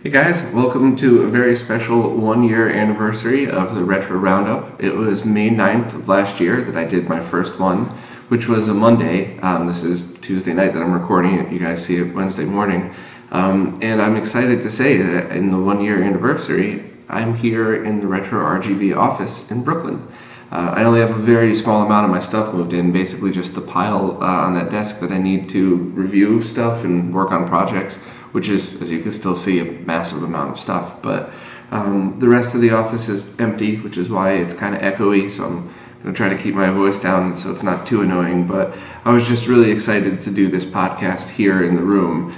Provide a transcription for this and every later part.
Hey guys, welcome to a very special one-year anniversary of the Retro Roundup. It was May 9th of last year that I did my first one, which was a Monday. This is Tuesday night that I'm recording it. You guys see it Wednesday morning. And I'm excited to say that in the one-year anniversary, I'm here in the RetroRGB office in Brooklyn. I only have a very small amount of my stuff moved in, basically just the pile on that desk that I need to review stuff and work on projects, which is, as you can still see, a massive amount of stuff. But the rest of the office is empty, which is why it's kind of echoey, so I'm going to try to keep my voice down so it's not too annoying. But I was just really excited to do this podcast here in the room.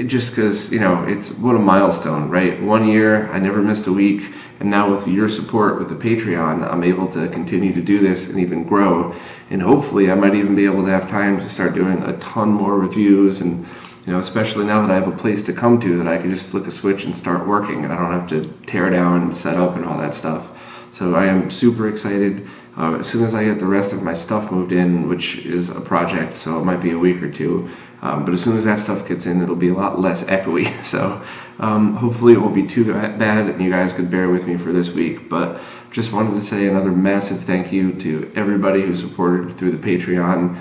Just because, it's what a milestone, right? 1 year, I never missed a week, and now with your support with the Patreon, I'm able to continue to do this and even grow. And hopefully I might even be able to have time to start doing a ton more reviews, and especially now that I have a place to come to that I can just flick a switch and start working, and I don't have to tear down and set up and all that stuff. So I am super excited. As soon as I get the rest of my stuff moved in, which is a project, so it might be a week or two, but as soon as that stuff gets in, it'll be a lot less echoey. So hopefully it won't be too bad, and you guys could bear with me for this week. But just wanted to say another massive thank you to everybody who supported through the Patreon.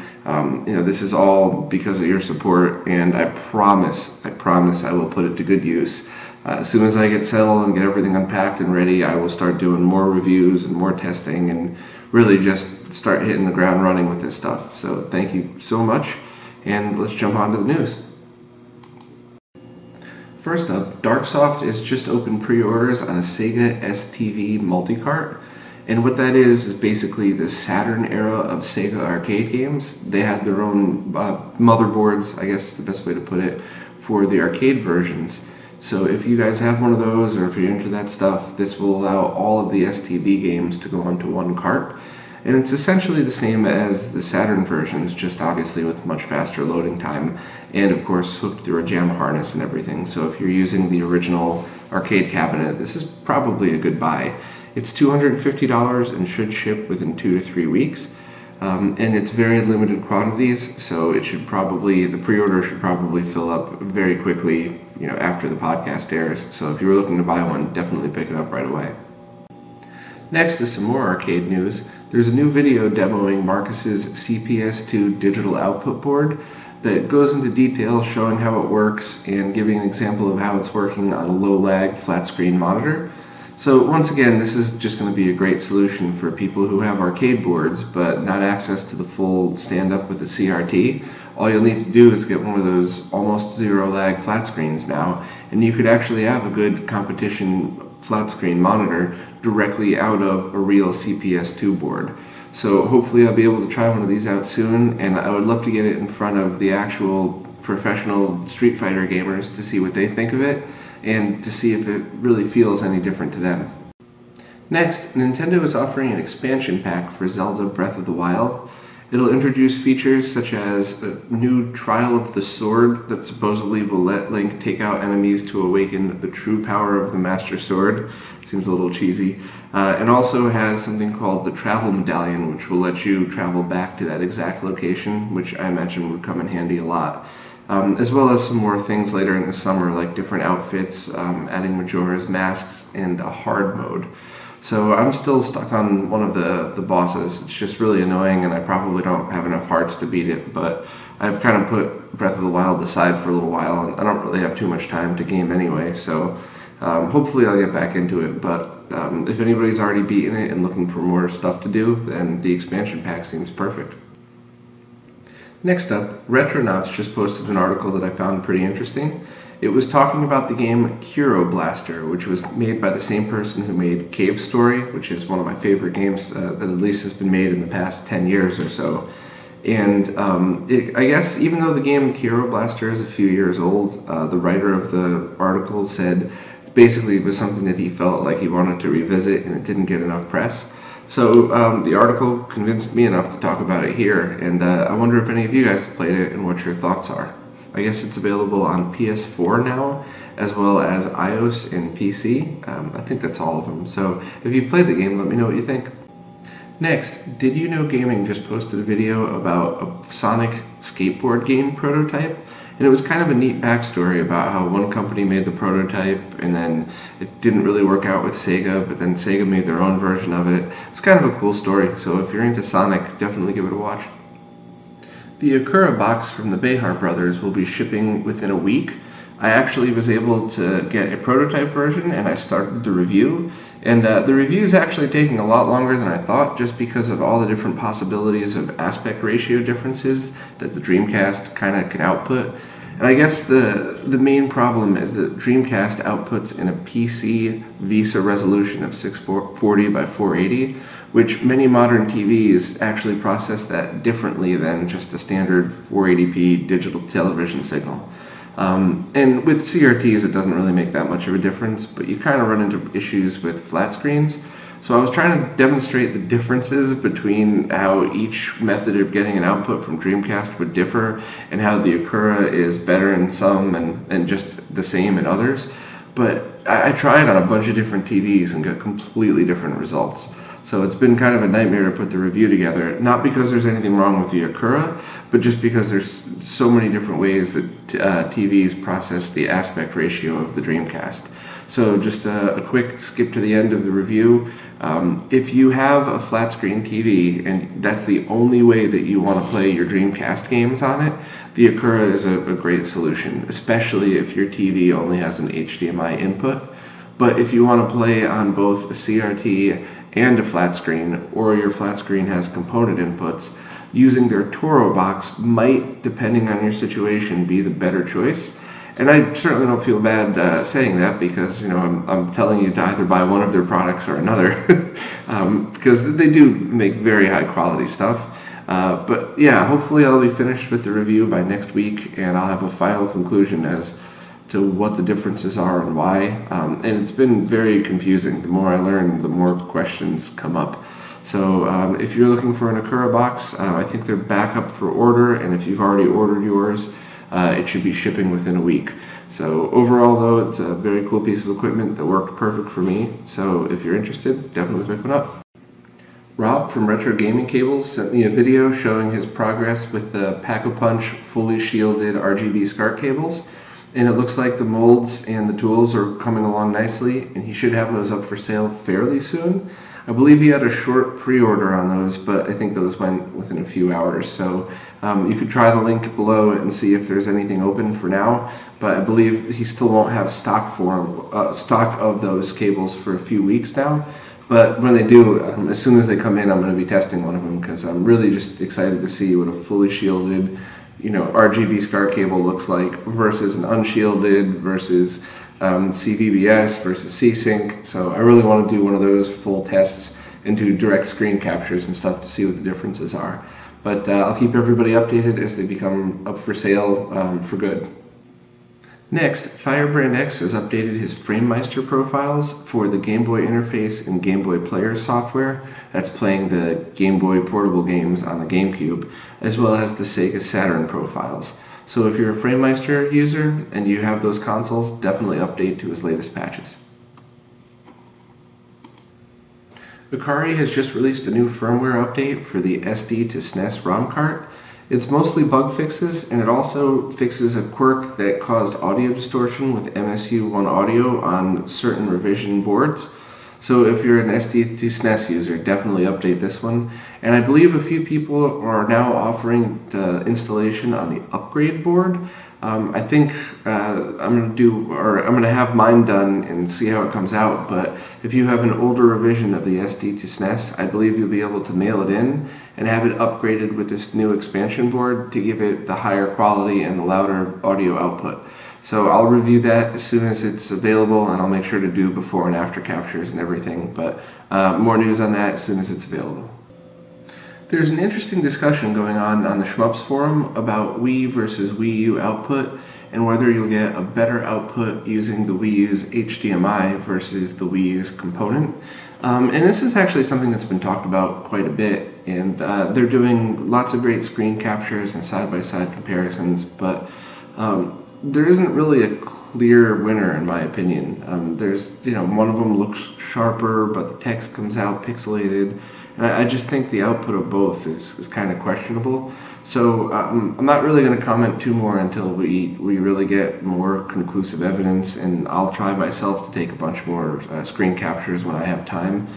This is all because of your support, and I promise I will put it to good use. As soon as I get settled and get everything unpacked and ready, I will start doing more reviews and more testing and really just start hitting the ground running with this stuff. So thank you so much, and let's jump on to the news. First up, Darksoft has just opened pre-orders on a Sega ST-V Multicart, and what that is basically the Saturn era of Sega arcade games. They had their own motherboards, I guess is the best way to put it, for the arcade versions. So if you guys have one of those, or if you're into that stuff, this will allow all of the ST-V games to go onto one cart. And it's essentially the same as the Saturn versions, just obviously with much faster loading time, and of course hooked through a jam harness and everything. So if you're using the original arcade cabinet, this is probably a good buy. It's $250 and should ship within 2 to 3 weeks. And it's very limited quantities, so the pre-order should probably fill up very quickly, after the podcast airs. So if you were looking to buy one, definitely pick it up right away. Next is some more arcade news. There's a new video demoing Marcus's CPS2 digital output board that goes into detail showing how it works and giving an example of how it's working on a low-lag flat-screen monitor. So once again, this is just going to be a great solution for people who have arcade boards but not access to the full stand-up with the CRT. All you'll need to do is get one of those almost zero-lag flat screens now, and you could actually have a good competition flat screen monitor directly out of a real CPS2 board. So hopefully I'll be able to try one of these out soon, and I would love to get it in front of the actual professional Street Fighter gamers to see what they think of it, and to see if it really feels any different to them. Next, Nintendo is offering an expansion pack for Zelda Breath of the Wild. It'll introduce features such as a new Trial of the Sword that supposedly will let Link take out enemies to awaken the true power of the Master Sword. Seems a little cheesy. And also has something called the Travel Medallion, which will let you travel back to that exact location, which I imagine would come in handy a lot. As well as some more things later in the summer, like different outfits, adding Majora's masks, and a hard mode. So I'm still stuck on one of the bosses. It's just really annoying, and I probably don't have enough hearts to beat it, but I've kind of put Breath of the Wild aside for a little while, and I don't really have too much time to game anyway, so hopefully I'll get back into it. But if anybody's already beaten it and looking for more stuff to do, then the expansion pack seems perfect. Next up, Retronauts just posted an article that I found pretty interesting. It was talking about the game Kero Blaster, which was made by the same person who made Cave Story, which is one of my favorite games that at least has been made in the past 10 years or so. And I guess even though the game Kero Blaster is a few years old, the writer of the article said basically it was something that he felt like he wanted to revisit, and it didn't get enough press. So the article convinced me enough to talk about it here, and I wonder if any of you guys have played it and what your thoughts are. I guess it's available on PS4 now, as well as iOS and PC. I think that's all of them. So if you've played the game, let me know what you think. Next, Did You Know Gaming just posted a video about a Sonic skateboard game prototype, And it was kind of a neat backstory about how one company made the prototype and then it didn't really work out with Sega, but then Sega made their own version of it. It's kind of a cool story, so if you're into Sonic, definitely give it a watch. The Akura box from the Behar brothers will be shipping within a week. I actually was able to get a prototype version and I started the review. And the review is actually taking a lot longer than I thought, just because of all the different possibilities of aspect ratio differences that the Dreamcast kind of can output. And I guess the main problem is that Dreamcast outputs in a PC VESA resolution of 640 by 480, which many modern TVs actually process that differently than just a standard 480p digital television signal. And with CRTs, it doesn't really make that much of a difference, but you kind of run into issues with flat screens. So I was trying to demonstrate the differences between how each method of getting an output from Dreamcast would differ and how the Akura is better in some and just the same in others. But I tried on a bunch of different TVs and got completely different results. So it's been kind of a nightmare to put the review together, not because there's anything wrong with the Akura, but just because there's so many different ways that TVs process the aspect ratio of the Dreamcast. So just a quick skip to the end of the review. If you have a flat screen TV and that's the only way that you want to play your Dreamcast games on it, the Akura is a great solution, especially if your TV only has an HDMI input. But if you want to play on both a CRT and a flat screen, or your flat screen has component inputs, using their Toro box might, depending on your situation, be the better choice. And I certainly don't feel bad saying that, because I'm telling you to either buy one of their products or another, because they do make very high quality stuff. But yeah, hopefully I'll be finished with the review by next week, and I'll have a final conclusion as to what the differences are and why. And it's been very confusing. The more I learn, the more questions come up. So if you're looking for an Akura box, I think they're back up for order, and if you've already ordered yours, it should be shipping within a week. So overall though, it's a very cool piece of equipment that worked perfect for me. So if you're interested, definitely pick one up. Rob from Retrogaming Cables sent me a video showing his progress with the Pack-a-Punch fully shielded RGB SCART cables. And it looks like the molds and the tools are coming along nicely, and he should have those up for sale fairly soon. I believe he had a short pre-order on those, but I think those went within a few hours. So you could try the link below and see if there's anything open for now. But I believe he still won't have stock of those cables for a few weeks now. But when they do, as soon as they come in, I'm going to be testing one of them, because I'm really just excited to see what a fully shielded RGB SCART cable looks like versus an unshielded versus CVBS versus C-Sync. So I really want to do one of those full tests and do direct screen captures and stuff to see what the differences are. But I'll keep everybody updated as they become up for sale for good. Next, Firebrand X has updated his FrameMeister profiles for the Game Boy interface and Game Boy Player software that's playing the Game Boy portable games on the GameCube, as well as the Sega Saturn profiles. So if you're a FrameMeister user and you have those consoles, definitely update to his latest patches. Akura has just released a new firmware update for the SD2SNES ROM cart. It's mostly bug fixes, and it also fixes a quirk that caused audio distortion with MSU1 audio on certain revision boards. So if you're an SD2SNES user, definitely update this one. And I believe a few people are now offering the installation on the upgrade board. I think I'm gonna have mine done and see how it comes out. But if you have an older revision of the SD2SNES, I believe you'll be able to mail it in and have it upgraded with this new expansion board to give it the higher quality and the louder audio output. So I'll review that as soon as it's available, and I'll make sure to do before and after captures and everything. But more news on that as soon as it's available. There's an interesting discussion going on the Shmups forum about Wii versus Wii U output and whether you'll get a better output using the Wii U's HDMI versus the Wii U's component. And this is actually something that's been talked about quite a bit, and they're doing lots of great screen captures and side-by-side comparisons, but there isn't really a clear winner in my opinion. There's, one of them looks sharper, but the text comes out pixelated. And I just think the output of both is kind of questionable. So I'm not really going to comment too more until we really get more conclusive evidence, and I'll try myself to take a bunch more screen captures when I have time.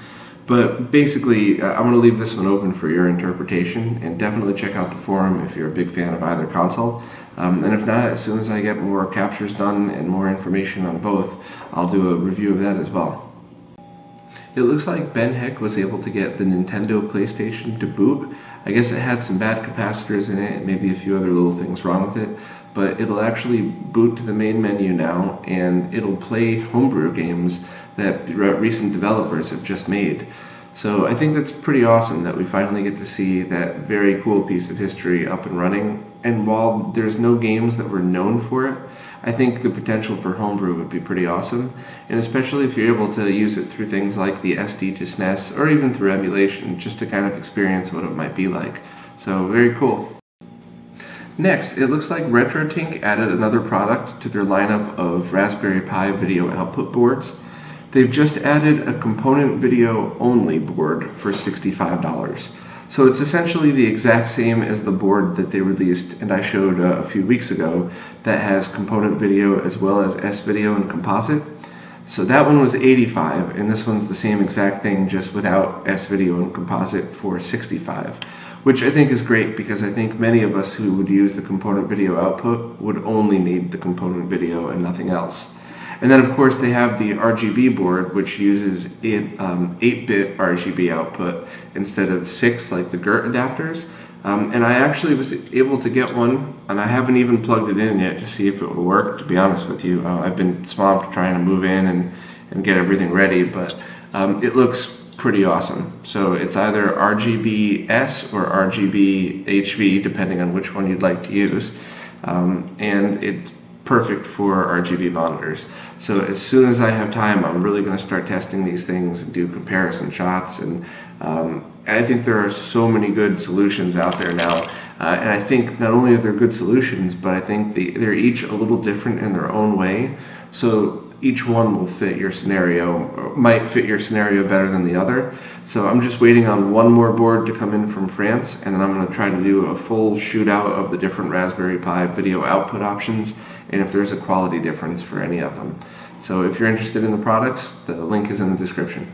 But basically, I'm going to leave this one open for your interpretation, and definitely check out the forum if you're a big fan of either console. And if not, as soon as I get more captures done and more information on both, I'll do a review of that as well. It looks like Ben Heck was able to get the Nintendo PlayStation to boot. I guess it had some bad capacitors in it and maybe a few other little things wrong with it, but it'll actually boot to the main menu now, and it'll play homebrew games that recent developers have just made. So I think that's pretty awesome that we finally get to see that very cool piece of history up and running. And while there's no games that were known for it, I think the potential for homebrew would be pretty awesome, and especially if you're able to use it through things like the SD2SNES or even through emulation, just to kind of experience what it might be like. So very cool. Next, it looks like Retrotink added another product to their lineup of Raspberry Pi video output boards. They've just added a component video only board for $65. So it's essentially the exact same as the board that they released and I showed a few weeks ago that has component video as well as S-video and composite. So that one was $85, and this one's the same exact thing just without S-video and composite for $65, which I think is great because I think many of us who would use the component video output would only need the component video and nothing else. And then of course they have the RGB board, which uses 8-bit RGB output instead of 6 like the GERT adapters. And I actually was able to get one, and I haven't even plugged it in yet to see if it will work, to be honest with you. I've been swamped trying to move in and get everything ready, but it looks pretty awesome. So it's either RGB-S or RGB-HV, depending on which one you'd like to use. And it's perfect for RGB monitors. So as soon as I have time, I'm really going to start testing these things and do comparison shots. And I think there are so many good solutions out there now. And I think not only are there good solutions, but I think they're each a little different in their own way. So each one will fit your scenario, or might fit your scenario better than the other. So I'm just waiting on one more board to come in from France, and then I'm going to try to do a full shootout of the different Raspberry Pi video output options, and if there's a quality difference for any of them. So if you're interested in the products, the link is in the description.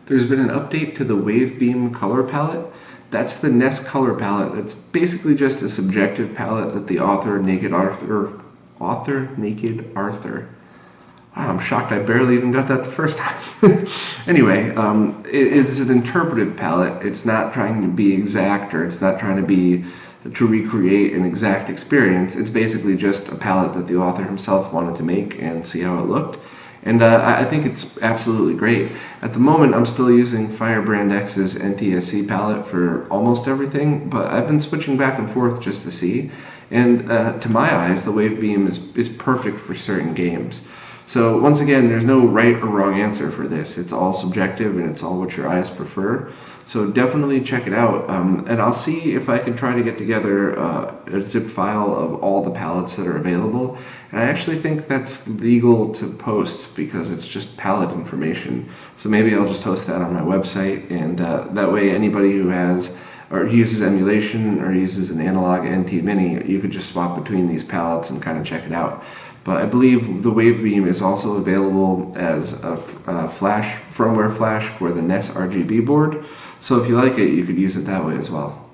There's been an update to the Wavebeam color palette. That's the NES color palette. That's basically just a subjective palette that the author, Naked Arthur. Wow, I'm shocked I barely even got that the first time. Anyway, it is an interpretive palette. It's not trying to be exact, or it's not trying to recreate an exact experience. It's basically just a palette that the author himself wanted to make and see how it looked. And I think it's absolutely great. At the moment, I'm still using Firebrand X's NTSC palette for almost everything, but I've been switching back and forth just to see. And to my eyes, the Wavebeam is perfect for certain games. So once again, there's no right or wrong answer for this. It's all subjective and it's all what your eyes prefer. So definitely check it out, and I'll see if I can try to get together a zip file of all the palettes that are available. And I actually think that's legal to post because it's just palette information. So maybe I'll just host that on my website, and that way anybody who has or uses emulation or uses an analog NT Mini, you could just swap between these palettes and kind of check it out. But I believe the Wavebeam is also available as a firmware flash for the NES RGB board. So if you like it, you could use it that way as well.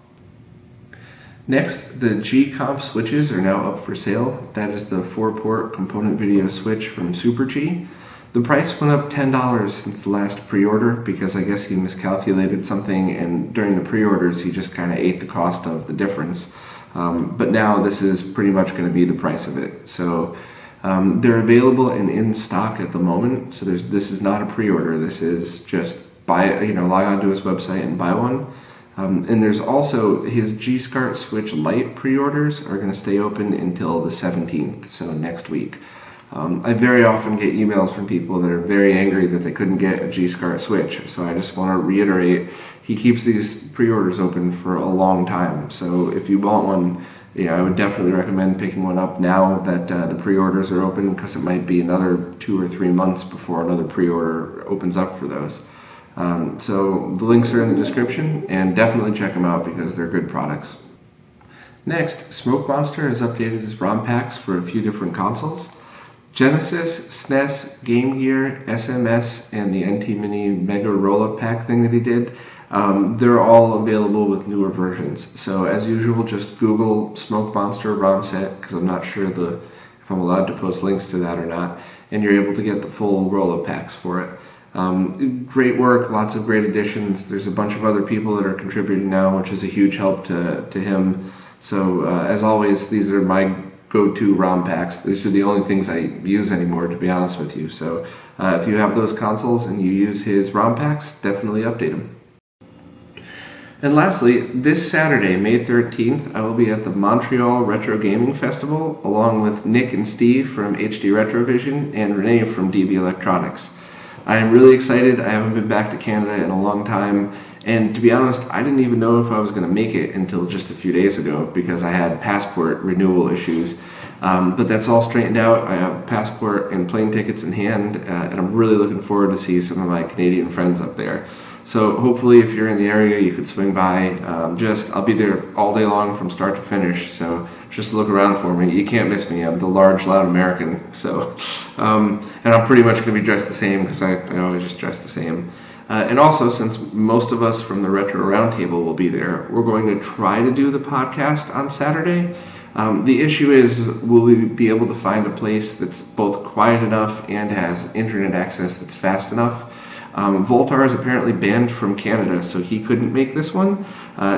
Next, the Gcomp switches are now up for sale. That is the 4-port component video switch from Super G. The price went up $10 since the last pre-order because I guess he miscalculated something, and during the pre-orders he just kind of ate the cost of the difference. But now this is pretty much going to be the price of it. So they're available and in stock at the moment. So this is not a pre-order. This is just log on to his website and buy one. And there's also his Gcarsw Lite pre-orders are going to stay open until the 17th, so next week. I very often get emails from people that are very angry that they couldn't get a Gcarsw, so I just want to reiterate, he keeps these pre-orders open for a long time. So if you want one, I would definitely recommend picking one up now that the pre-orders are open, because it might be another 2 or 3 months before another pre-order opens up for those. So the links are in the description, and definitely check them out because they're good products. Next, Smokemonster has updated his ROM packs for a few different consoles. Genesis, SNES, Game Gear, SMS, and the NT Mini Mega Roll-Up Pack thing that he did, they're all available with newer versions. So as usual, just Google Smokemonster ROM set, because I'm not sure if I'm allowed to post links to that or not, and you're able to get the full roll-up packs for it. Great work, lots of great additions. There's a bunch of other people that are contributing now, which is a huge help to him. So as always, these are my go-to ROM packs. These are the only things I use anymore, to be honest with you. So if you have those consoles and you use his ROM packs, definitely update them. And lastly, this Saturday, May 13th, I will be at the Montreal Retrogaming Festival, along with Nick and Steve from HD Retrovision and Renee from DB Electronics. I am really excited. I haven't been back to Canada in a long time, and to be honest, I didn't even know if I was going to make it until just a few days ago because I had passport renewal issues. But that's all straightened out. I have passport and plane tickets in hand, and I'm really looking forward to see some of my Canadian friends up there. So hopefully if you're in the area, you could swing by. I'll be there all day long from start to finish, so just look around for me. You can't miss me. I'm the large, loud American. So, and I'm pretty much going to be dressed the same because I always just dress the same. And also, since most of us from the Retro Roundtable will be there, we're going to try to do the podcast on Saturday. The issue is, will we be able to find a place that's both quiet enough and has internet access that's fast enough? Voltar is apparently banned from Canada, so he couldn't make this one.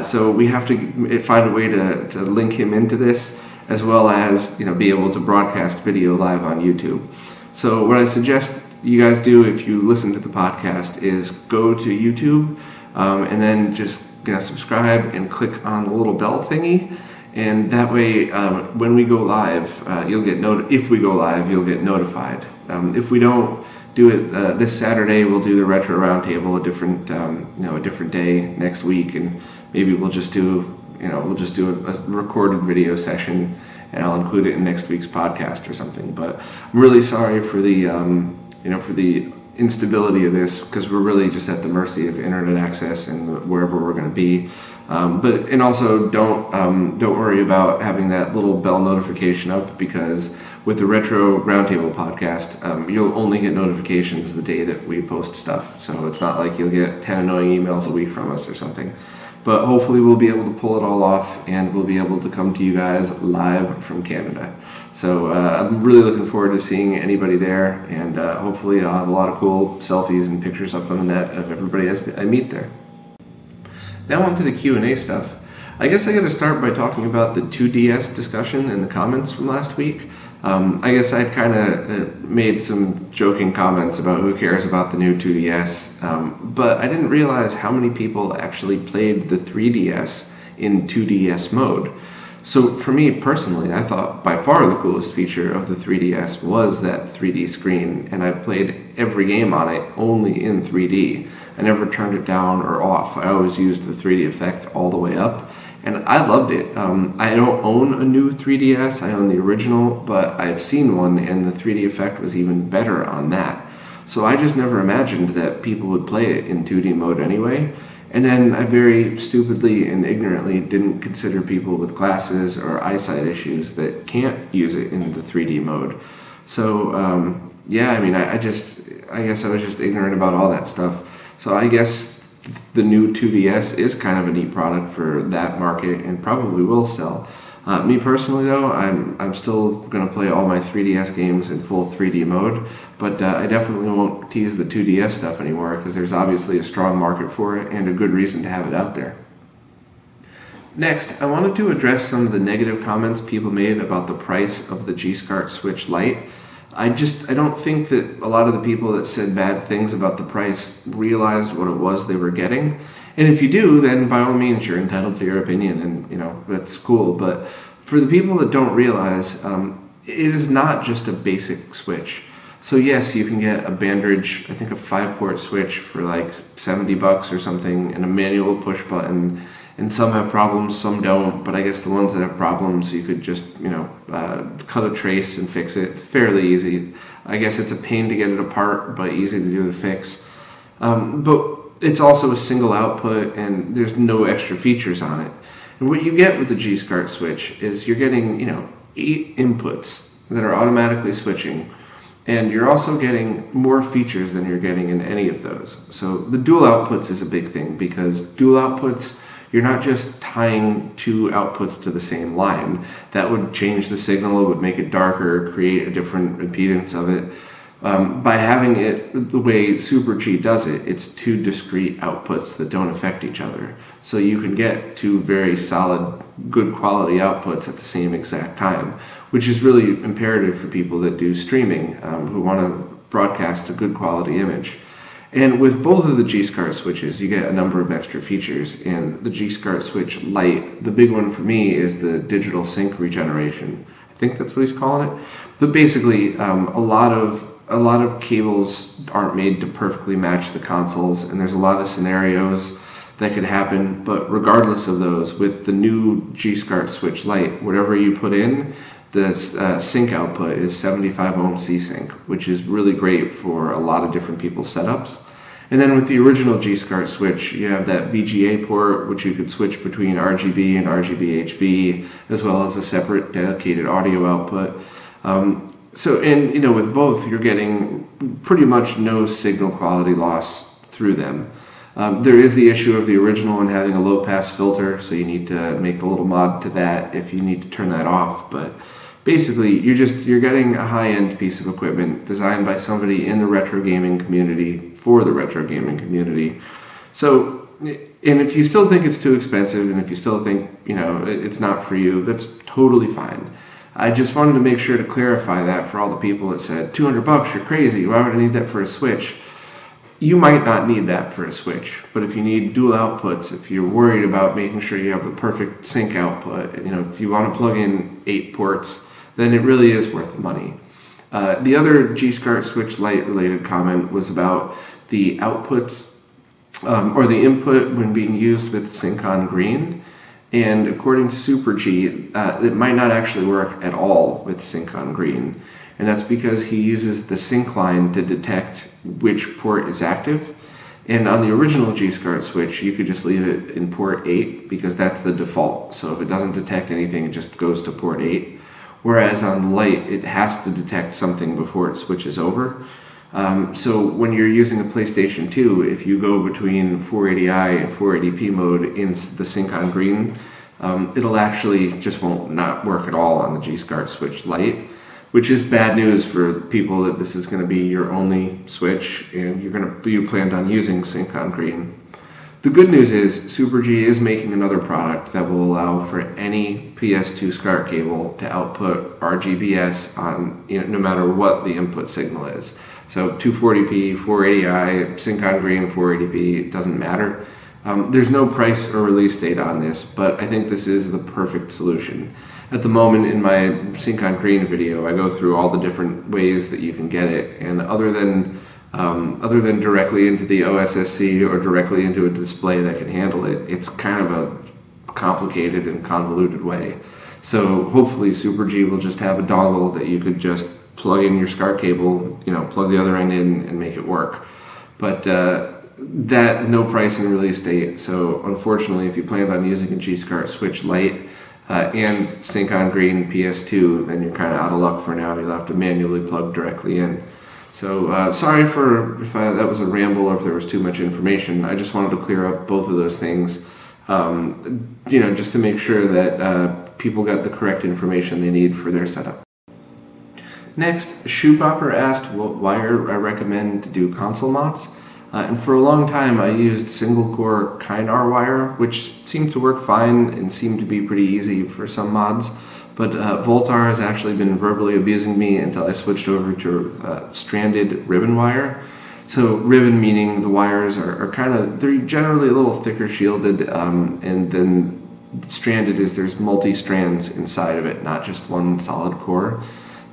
So we have to find a way to link him into this, as well as be able to broadcast video live on YouTube. So what I suggest you guys do if you listen to the podcast is go to YouTube and then just subscribe and click on the little bell thingy, and that way when we go live, you'll get if we go live, you'll get notified. If we don't do it this Saturday, we'll do the Retro Roundtable a different day next week, and maybe we'll just do a recorded video session, and I'll include it in next week's podcast or something. But I'm really sorry for the instability of this, because we're really just at the mercy of internet access and wherever we're going to be. But also don't worry about having that little bell notification up, because with the Retro Roundtable podcast, you'll only get notifications the day that we post stuff. So it's not like you'll get 10 annoying emails a week from us or something. But hopefully we'll be able to pull it all off, and we'll be able to come to you guys live from Canada. So I'm really looking forward to seeing anybody there, and hopefully I'll have a lot of cool selfies and pictures up on the net of everybody I meet there. Now on to the Q&A stuff. I guess I got to start by talking about the 2DS discussion in the comments from last week. I guess I'd kind of made some joking comments about who cares about the new 2DS, but I didn't realize how many people actually played the 3DS in 2DS mode. So for me personally, I thought by far the coolest feature of the 3DS was that 3D screen, and I played every game on it only in 3D. I never turned it down or off. I always used the 3D effect all the way up, and I loved it. I don't own a new 3DS, I own the original, but I've seen one, and the 3D effect was even better on that. So I just never imagined that people would play it in 2D mode anyway. And then I very stupidly and ignorantly didn't consider people with glasses or eyesight issues that can't use it in the 3D mode. So yeah, I mean, I guess I was just ignorant about all that stuff. So I guess the new 2DS is kind of a neat product for that market and probably will sell. Me personally though, I'm still going to play all my 3DS games in full 3D mode, but I definitely won't tease the 2DS stuff anymore, because there's obviously a strong market for it and a good reason to have it out there. Next, I wanted to address some of the negative comments people made about the price of the G-Scartsw Lite. I don't think that a lot of the people that said bad things about the price realized what it was they were getting. And if you do, then by all means, you're entitled to your opinion, and that's cool. But for the people that don't realize, it is not just a basic switch. So yes, you can get a Bandridge, I think a 5-port switch for like $70 or something, and a manual push button. And some have problems, some don't. But I guess the ones that have problems, you could just cut a trace and fix it. It's fairly easy. I guess it's a pain to get it apart, but easy to do the fix. But it's also a single output, and there's no extra features on it. And what you get with the G-SCART switch is you're getting, 8 inputs that are automatically switching, and you're also getting more features than you're getting in any of those. So the dual outputs is a big thing, because dual outputs, you're not just tying 2 outputs to the same line. That would change the signal, it would make it darker, create a different impedance of it. By having it the way Super G does it, it's 2 discrete outputs that don't affect each other. So you can get 2 very solid, good quality outputs at the same exact time, which is really imperative for people that do streaming, who want to broadcast a good quality image. And with both of the G-SCART switches, you get a number of extra features. And the G-SCART switch Lite, the big one for me is the digital sync regeneration. I think that's what he's calling it. But basically, a lot of cables aren't made to perfectly match the consoles, and there's a lot of scenarios that could happen. But regardless of those, with the new G-SCART switch Lite, whatever you put in, the sync output is 75 ohm C-Sync, which is really great for a lot of different people's setups. And then with the original G-SCART switch, you have that VGA port, which you could switch between RGB and RGB-HV, as well as a separate dedicated audio output. With both, you're getting pretty much no signal quality loss through them. There is the issue of the original one having a low-pass filter, so you need to make a little mod to that if you need to turn that off. But basically, you're getting a high-end piece of equipment designed by somebody in the retro gaming community for the retro gaming community. So, and if you still think it's too expensive, and if you still think it's not for you, that's totally fine. I just wanted to make sure to clarify that for all the people that said, $200, you're crazy, why would I need that for a Switch? You might not need that for a Switch, but if you need dual outputs, if you're worried about making sure you have the perfect sync output, if you want to plug in 8 ports, then it really is worth the money. The other G-SCART switch Lite related comment was about the outputs, or the input when being used with sync on green. And according to Super G, it might not actually work at all with sync on green. And that's because he uses the sync line to detect which port is active. And on the original G-SCART switch, you could just leave it in port 8 because that's the default. So if it doesn't detect anything, it just goes to port 8. Whereas on the Lite, it has to detect something before it switches over. So when you're using a PlayStation 2, if you go between 480i and 480p mode in the sync on green, it'll actually just not work at all on the G-SCART switch Lite, which is bad news for people that this is going to be your only switch and you planned on using sync on green. The good news is Super G is making another product that will allow for any PS2 SCART cable to output RGBS on no matter what the input signal is. So 240p, 480i, sync on green, 480p, it doesn't matter. There's no price or release date on this, but I think this is the perfect solution. At the moment in my sync on green video, I go through all the different ways that you can get it, and other than directly into the OSSC or directly into a display that can handle it, it's kind of a complicated and convoluted way. So hopefully Super G will just have a dongle that you could just plug in your SCART cable, plug the other end in and make it work. But that no price and release date. So unfortunately, if you planned on using a G-SCART switch Lite and sync on green PS2, then you're kind of out of luck for now. You'll have to manually plug directly in. So sorry if that was a ramble or if there was too much information. I just wanted to clear up both of those things, just to make sure that people got the correct information they need for their setup. Next, Shoebopper asked what wire I recommend to do console mods. And for a long time I used single core Kynar wire, which seemed to work fine and seemed to be pretty easy for some mods. But Voltar has actually been verbally abusing me until I switched over to stranded ribbon wire. So ribbon meaning the wires are they're generally a little thicker shielded, and then stranded is there's multi-strands inside of it, not just one solid core.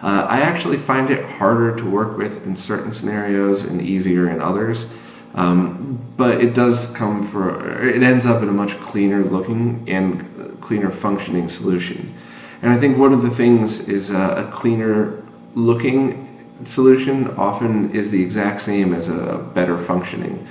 I actually find it harder to work with in certain scenarios and easier in others. But it ends up in a much cleaner looking and cleaner functioning solution. And I think one of the things is a cleaner looking solution often is the exact same as a better functioning.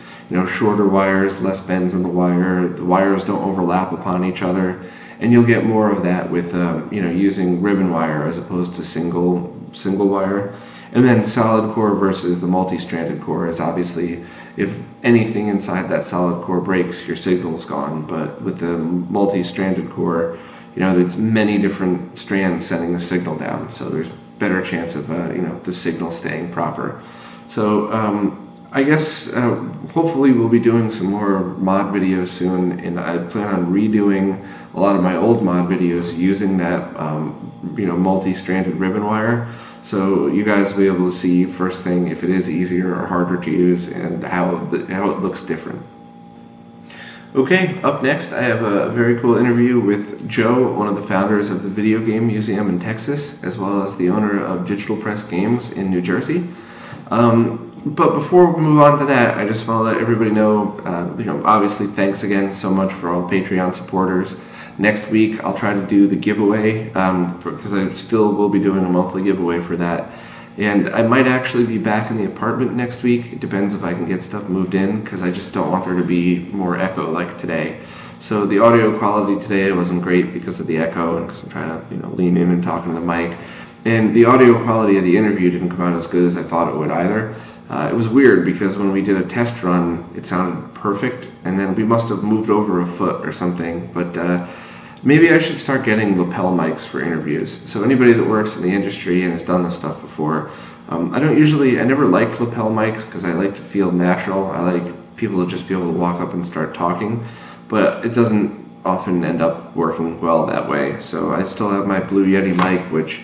Shorter wires, less bends in the wires don't overlap upon each other, and you'll get more of that with using ribbon wire as opposed to single wire. And then solid core versus the multi-stranded core is obviously, if anything inside that solid core breaks, your signal's gone. But with the multi-stranded core, it's many different strands sending the signal down, so there's better chance of the signal staying proper. So I guess hopefully we'll be doing some more mod videos soon, and I plan on redoing a lot of my old mod videos using that multi-stranded ribbon wire. So you guys will be able to see first thing if it is easier or harder to use and how it looks different. Okay, up next I have a very cool interview with Joe, one of the founders of the Video Game Museum in Texas, as well as the owner of Digital Press Games in New Jersey. But before we move on to that, I just want to let everybody know, obviously thanks again so much for all Patreon supporters. Next week I'll try to do the giveaway, because I still will be doing a monthly giveaway for that. And I might actually be back in the apartment next week. It depends if I can get stuff moved in, because I just don't want there to be more echo like today. So the audio quality today wasn't great because of the echo, and because I'm trying to lean in and talk into the mic. And the audio quality of the interview didn't come out as good as I thought it would either. It was weird because when we did a test run, it sounded perfect, and then we must have moved over a foot or something. But maybe I should start getting lapel mics for interviews. So anybody that works in the industry and has done this stuff before, I never liked lapel mics because I like to feel natural. I like people to just be able to walk up and start talking, but it doesn't often end up working well that way. So I still have my Blue Yeti mic, which,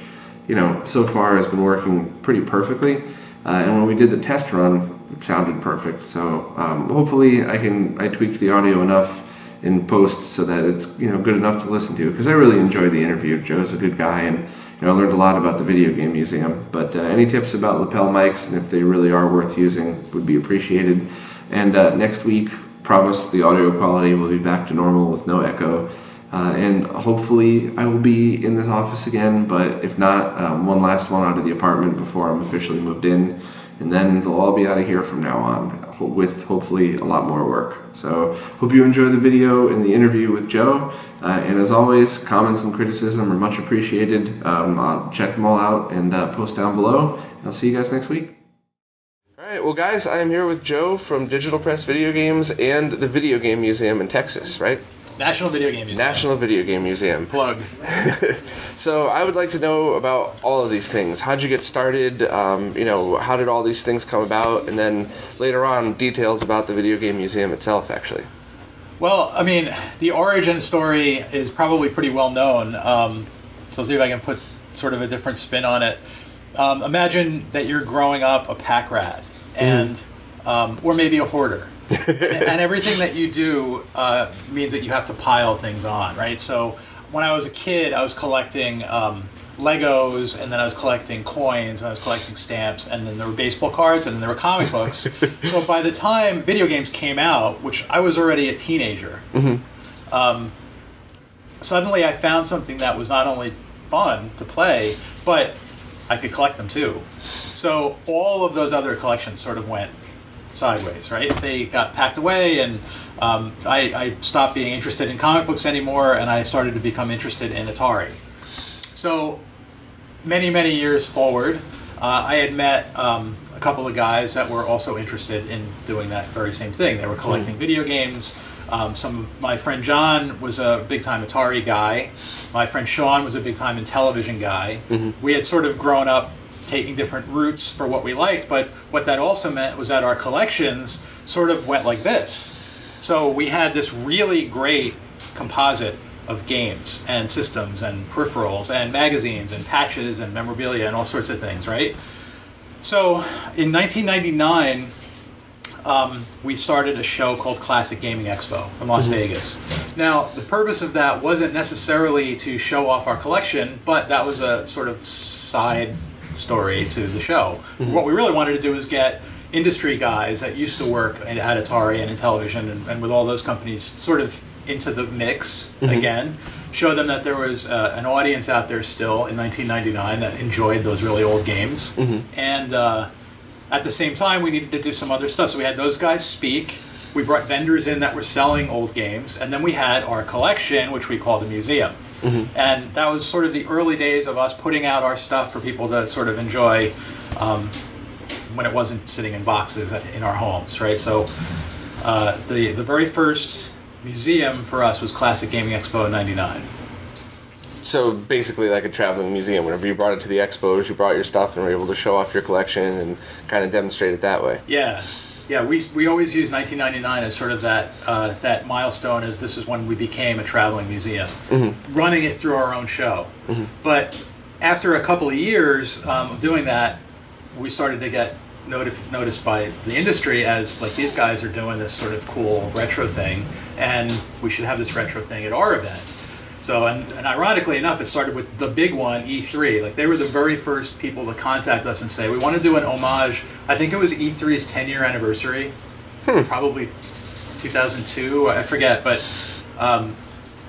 so far has been working pretty perfectly. And when we did the test run, it sounded perfect. So hopefully I tweaked the audio enough in post so that it's good enough to listen to, because I really enjoyed the interview. Joe's a good guy, and I learned a lot about the Video Game Museum. But any tips about lapel mics and if they really are worth using would be appreciated. And next week, promise the audio quality will be back to normal with no echo. And hopefully I will be in this office again, but if not, one last one out of the apartment before I'm officially moved in, and then they'll all be out of here from now on, with hopefully a lot more work. So hope you enjoy the video and the interview with Joe, and as always, comments and criticism are much appreciated. I'll check them all out and post down below, and I'll see you guys next week. Alright, well guys, I am here with Joe from Digital Press Video Games and the Video Game Museum in Texas, right? National Video Game Museum. National Video Game Museum. Plug. So I would like to know about all of these things. How'd you get started? How did all these things come about? And then later on, details about the Video Game Museum itself, actually. Well, I mean, the origin story is probably pretty well known. So let's see if I can put sort of a different spin on it. Imagine that you're growing up a pack rat, and or maybe a hoarder. And everything that you do means that you have to pile things on, right? So when I was a kid, I was collecting Legos, and then I was collecting coins, and I was collecting stamps, and then there were baseball cards, and then there were comic books. So by the time video games came out, which I was already a teenager, suddenly I found something that was not only fun to play, but I could collect them too. So all of those other collections sort of went sideways, right? They got packed away, and I stopped being interested in comic books anymore, and I started to become interested in Atari. So many, many years forward, I had met a couple of guys that were also interested in doing that very same thing. They were collecting video games. My friend John was a big-time Atari guy. My friend Sean was a big-time Intellivision guy. We had sort of grown up taking different routes for what we liked, but what that also meant was that our collections sort of went like this. So we had this really great composite of games and systems and peripherals and magazines and patches and memorabilia and all sorts of things, right? So in 1999, we started a show called Classic Gaming Expo in Las Vegas. Now, the purpose of that wasn't necessarily to show off our collection, but that was a sort of side story to the show. What we really wanted to do was get industry guys that used to work at Atari and Intellivision and with all those companies sort of into the mix again, show them that there was an audience out there still in 1999 that enjoyed those really old games. And at the same time, we needed to do some other stuff. So we had those guys speak, we brought vendors in that were selling old games, and then we had our collection, which we called a museum. And that was sort of the early days of us putting out our stuff for people to sort of enjoy when it wasn't sitting in boxes in our homes, right? So the very first museum for us was Classic Gaming Expo in '99. So basically like a traveling museum. Whenever you brought it to the expos, you brought your stuff and were able to show off your collection and kind of demonstrate it that way. Yeah. Yeah, we always use 1999 as sort of that milestone, as this is when we became a traveling museum, running it through our own show. But after a couple of years of doing that, we started to get noticed by the industry as, like, these guys are doing this sort of cool retro thing, and we should have this retro thing at our event. So, and ironically enough, it started with the big one, E3. Like, they were the very first people to contact us and say, we want to do an homage. I think it was E3's 10-year anniversary, probably 2002, I forget, but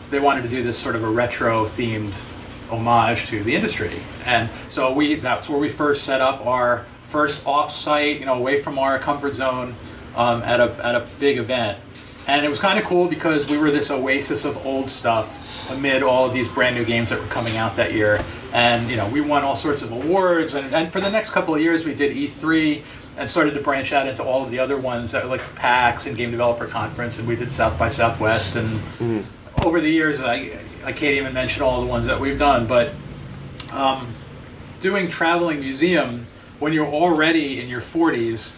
they wanted to do this sort of a retro-themed homage to the industry. And so that's where we first set up our first off-site, you know, away from our comfort zone at a big event. And it was kind of cool because we were this oasis of old stuff amid all of these brand new games that were coming out that year. And, you know, we won all sorts of awards. And for the next couple of years, we did E3 and started to branch out into all of the other ones that were like PAX and Game Developer Conference, and we did South by Southwest. And over the years, I can't even mention all the ones that we've done. But doing traveling museum when you're already in your 40s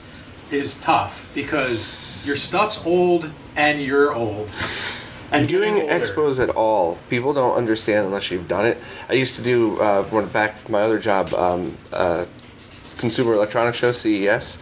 is tough because your stuff's old and you're old. And doing expos at all, people don't understand unless you've done it. I used to do, back from my other job, Consumer Electronics Show, CES,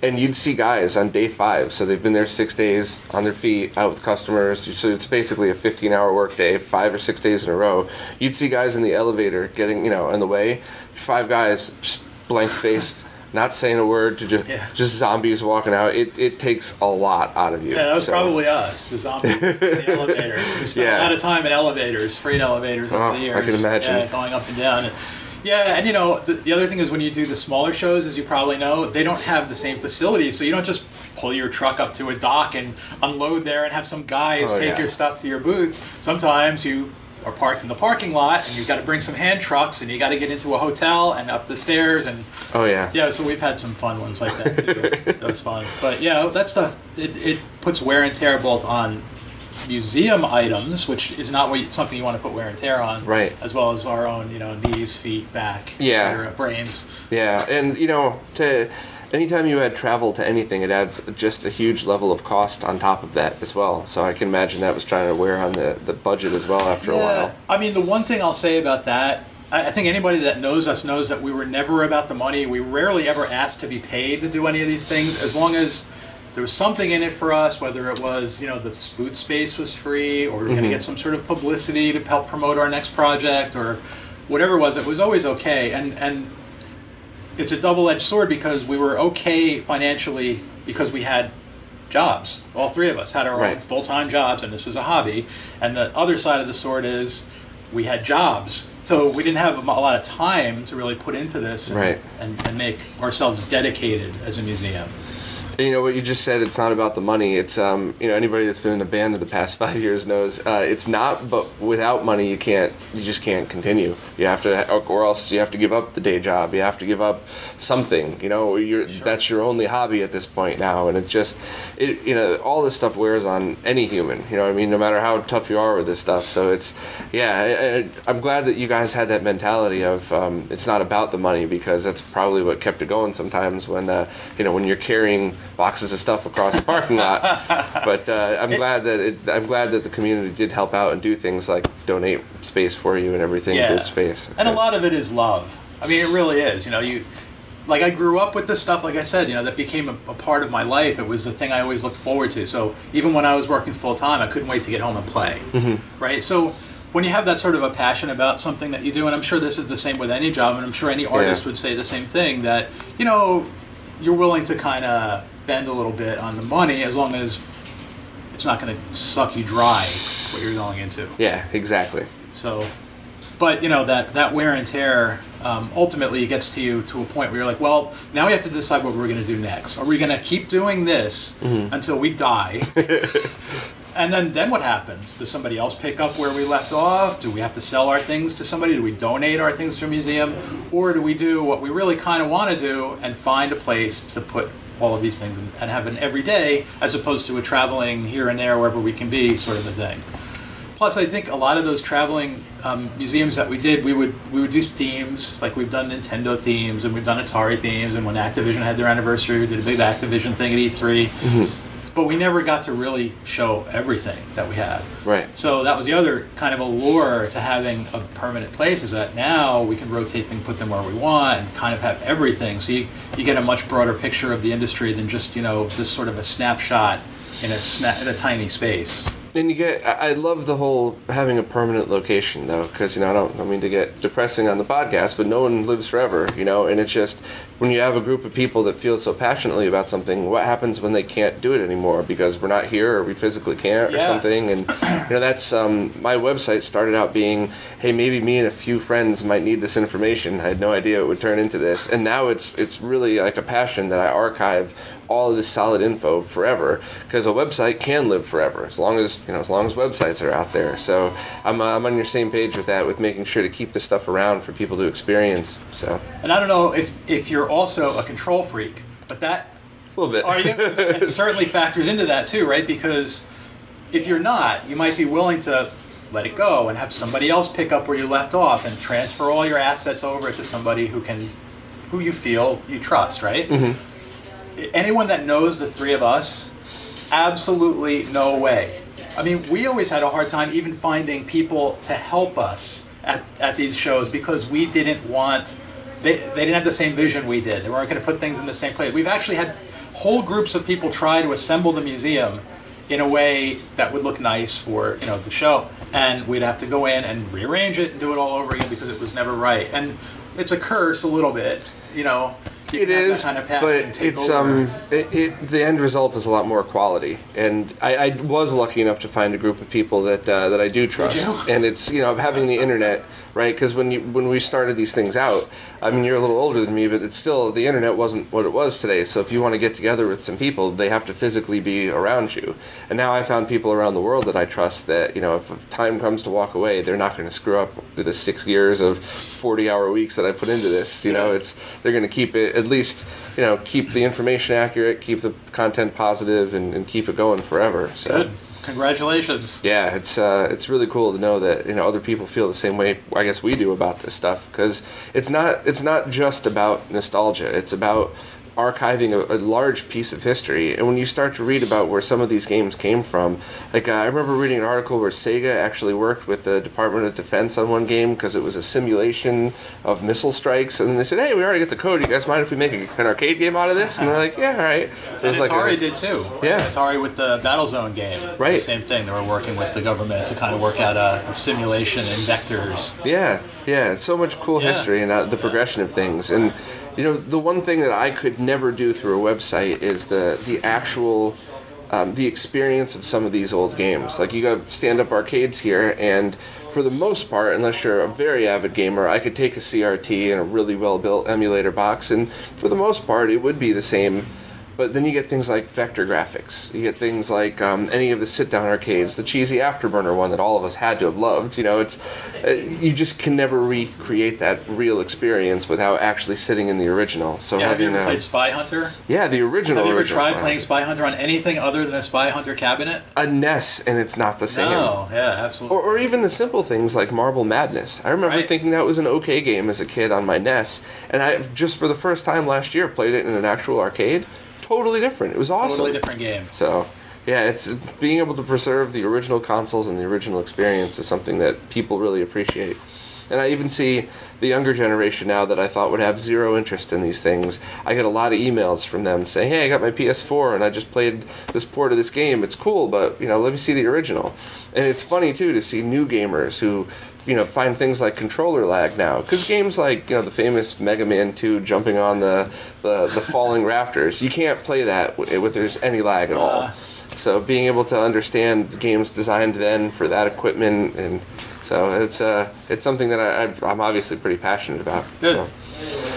and you'd see guys on day 5, so they've been there 6 days on their feet, out with customers, so it's basically a 15-hour work day, 5 or 6 days in a row. You'd see guys in the elevator getting, you know, in the way, 5 guys just blank-faced, not saying a word, to just zombies walking out. It takes a lot out of you. Yeah, that was probably us, the zombies in the elevator. We spent a lot of time in elevators, freight elevators over the years. I can imagine. Yeah, going up and down. Yeah, and you know, the other thing is when you do the smaller shows, as you probably know, they don't have the same facilities, so you don't just pull your truck up to a dock and unload there and have some guys take your stuff to your booth. Sometimes you are parked in the parking lot and you've got to bring some hand trucks and you got to get into a hotel and up the stairs and so we've had some fun ones like that too. That was fun. But yeah, that stuff, it puts wear and tear both on museum items, which is not something you want to put wear and tear on, right, as well as our own, you know, knees, feet, back, etc., brains. Yeah, and you know, anytime you add travel to anything, it adds just a huge level of cost on top of that as well. So I can imagine that was trying to wear on the budget as well after a while. I mean, the one thing I'll say about that, I think anybody that knows us knows that we were never about the money. We rarely ever asked to be paid to do any of these things, as long as there was something in it for us, whether it was, you know, the booth space was free, or we were going to get some sort of publicity to help promote our next project, or whatever it was always okay. And it's a double-edged sword because we were okay financially because we had jobs. All 3 of us had our own full-time jobs, and this was a hobby. And the other side of the sword is we had jobs. So we didn't have a lot of time to really put into this and make ourselves dedicated as a museum. You know what you just said, it's not about the money. It's you know, anybody that's been in a band in the past 5 years knows it's not, but without money you just can't continue. You have to, or else you have to give up the day job. You have to give up something, you know, that's your only hobby at this point now. And you know, all this stuff wears on any human, you know what I mean, no matter how tough you are with this stuff. So it's, I'm glad that you guys had that mentality of it's not about the money, because that's probably what kept it going sometimes when you know, when you're carrying boxes of stuff across the parking lot. But I'm glad that the community did help out and do things like donate space for you and everything, booth space. And a lot of it is love. I mean, it really is. You know, like, I grew up with this stuff, like I said, you know, that became a part of my life. It was the thing I always looked forward to. So even when I was working full time, I couldn't wait to get home and play. Right? So when you have that sort of a passion about something that you do, and I'm sure this is the same with any job, and I'm sure any artist would say the same thing, that, you know, you're willing to kind of bend a little bit on the money as long as it's not going to suck you dry what you're going into. Yeah, exactly. So, But, that wear and tear, ultimately it gets to you to a point where you're like, well, now we have to decide what we're going to do next. Are we going to keep doing this until we die? And then what happens? Does somebody else pick up where we left off? Do we have to sell our things to somebody? Do we donate our things to a museum? Or do we do what we really kind of want to do and find a place to put all of these things and have an everyday, as opposed to a traveling here and there wherever we can be sort of a thing? Plus, I think a lot of those traveling museums that we did, we would do themes, like we've done Nintendo themes and we've done Atari themes, and when Activision had their anniversary, we did a big Activision thing at E3. But we never got to really show everything that we had. Right. So that was the other kind of allure to having a permanent place, is that now we can rotate things, put them where we want, and kind of have everything. So you get a much broader picture of the industry than just, this sort of a snapshot in a tiny space. And I love the whole having a permanent location, though, because, I don't mean to get depressing on the podcast, but no one lives forever, and it's just, when you have a group of people that feel so passionately about something, what happens when they can't do it anymore because we're not here or we physically can't or something? And, that's, my website started out being, hey, maybe me and a few friends might need this information. I had no idea it would turn into this. And now it's really like a passion that I archive all of this solid info forever, because a website can live forever as long as websites are out there. So I'm on your same page with that, with making sure to keep this stuff around for people to experience. So. And I don't know if you're also a control freak, but that a little bit. Are you? It certainly factors into that too, right? Because if you're not, you might be willing to let it go and have somebody else pick up where you left off and transfer all your assets over to somebody who you feel you trust, right? Anyone that knows the three of us, absolutely no way. I mean, we always had a hard time even finding people to help us at these shows, because we didn't want, they didn't have the same vision we did. They weren't going to put things in the same place. We've actually had whole groups of people try to assemble the museum in a way that would look nice for the show, and we'd have to go in and rearrange it and do it all over again because it was never right. And it's a curse a little bit, It is, kind of but it's the end result is a lot more quality. And I was lucky enough to find a group of people that I do trust. Did you? And it's having the internet, right? Because when we started these things out, I mean, you're a little older than me, but it's still, the internet wasn't what it was today. So if you want to get together with some people, they have to physically be around you. And now I found people around the world that I trust that if time comes to walk away, they're not going to screw up with the 6 years of 40-hour weeks that I put into this. They're going to keep it, at least, keep the information accurate, keep the content positive, and keep it going forever. So. Good. Congratulations. Yeah, it's really cool to know that other people feel the same way I guess we do about this stuff, because it's not just about nostalgia. It's about archiving a large piece of history. And when you start to read about where some of these games came from, like I remember reading an article where Sega actually worked with the Department of Defense on one game because it was a simulation of missile strikes, and they said, hey, we already get the code, you guys mind if we make an arcade game out of this? And they're like, yeah, all right. So and Atari did too. Yeah. Atari with the Battlezone game. Right. The same thing. They were working with the government to kind of work out a simulation in vectors. Yeah, it's so much cool history and the progression of things. And the one thing that I could never do through a website is the actual the experience of some of these old games. Like, you got stand-up arcades here, and for the most part, unless you're a very avid gamer, I could take a CRT and a really well-built emulator box, and for the most part, it would be the same. But then you get things like vector graphics. You get things like any of the sit-down arcades, the cheesy Afterburner one that all of us had to have loved. You just can never recreate that real experience without actually sitting in the original. So have you ever played Spy Hunter? Yeah, the original. Have you ever tried playing Spy Hunter on anything other than a Spy Hunter cabinet? A NES, and it's not the same. No, yeah, absolutely. Or even the simple things like Marble Madness. I remember thinking that was an okay game as a kid on my NES, and I just for the first time last year played it in an actual arcade. Totally different. It was awesome. Totally different game. So, yeah, it's being able to preserve the original consoles and the original experience is something that people really appreciate. And I even see the younger generation now that I thought would have zero interest in these things. I get a lot of emails from them saying, hey, I got my PS4 and I just played this port of this game. It's cool, but, let me see the original. And it's funny, too, to see new gamers who find things like controller lag now. Because games like, the famous Mega Man 2 jumping on the falling rafters, you can't play that with there's any lag at all. So being able to understand the games designed then for that equipment, and So it's something that I'm obviously pretty passionate about. Good.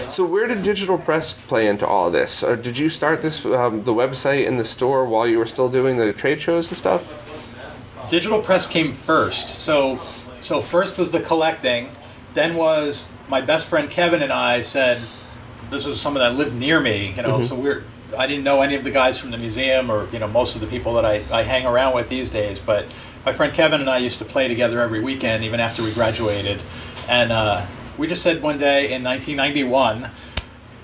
So where did digital press play into all of this? Or did you start this the website and the store while you were still doing the trade shows and stuff? Digital press came first. So first was the collecting, then was my best friend Kevin and I said, this was someone that lived near me, so I didn't know any of the guys from the museum or, most of the people that I hang around with these days, but my friend Kevin and I used to play together every weekend, even after we graduated. And we just said one day in 1991,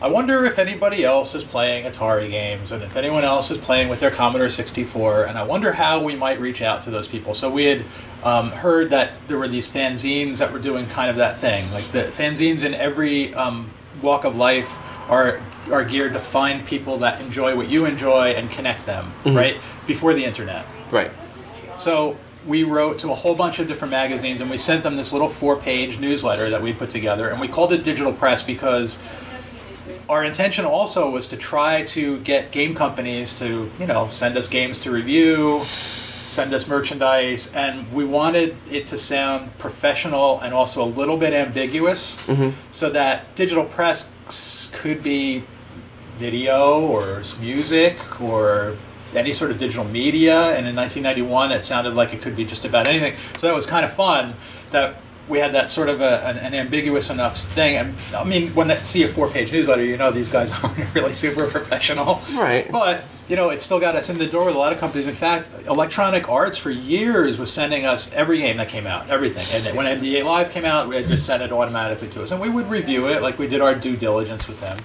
I wonder if anybody else is playing Atari games and if anyone else is playing with their Commodore 64, and I wonder how we might reach out to those people. So we had heard that there were these fanzines that were doing kind of that thing. Like the fanzines in every walk of life are geared to find people that enjoy what you enjoy and connect them, right? Before the internet. Right. So we wrote to a whole bunch of different magazines and we sent them this little 4-page newsletter that we put together, and we called it Digital Press because our intention also was to try to get game companies to, send us games to review, send us merchandise, and we wanted it to sound professional and also a little bit ambiguous, so that digital press could be video or music or any sort of digital media, and in 1991 it sounded like it could be just about anything. So that was kind of fun that we had that sort of an ambiguous enough thing. And I mean, when I see a 4-page newsletter, these guys aren't really super professional. Right. But, it still got us in the door with a lot of companies. In fact, Electronic Arts for years was sending us every game that came out, everything. And when NBA Live came out, we had just sent it automatically to us. And we would review it, like we did our due diligence with them.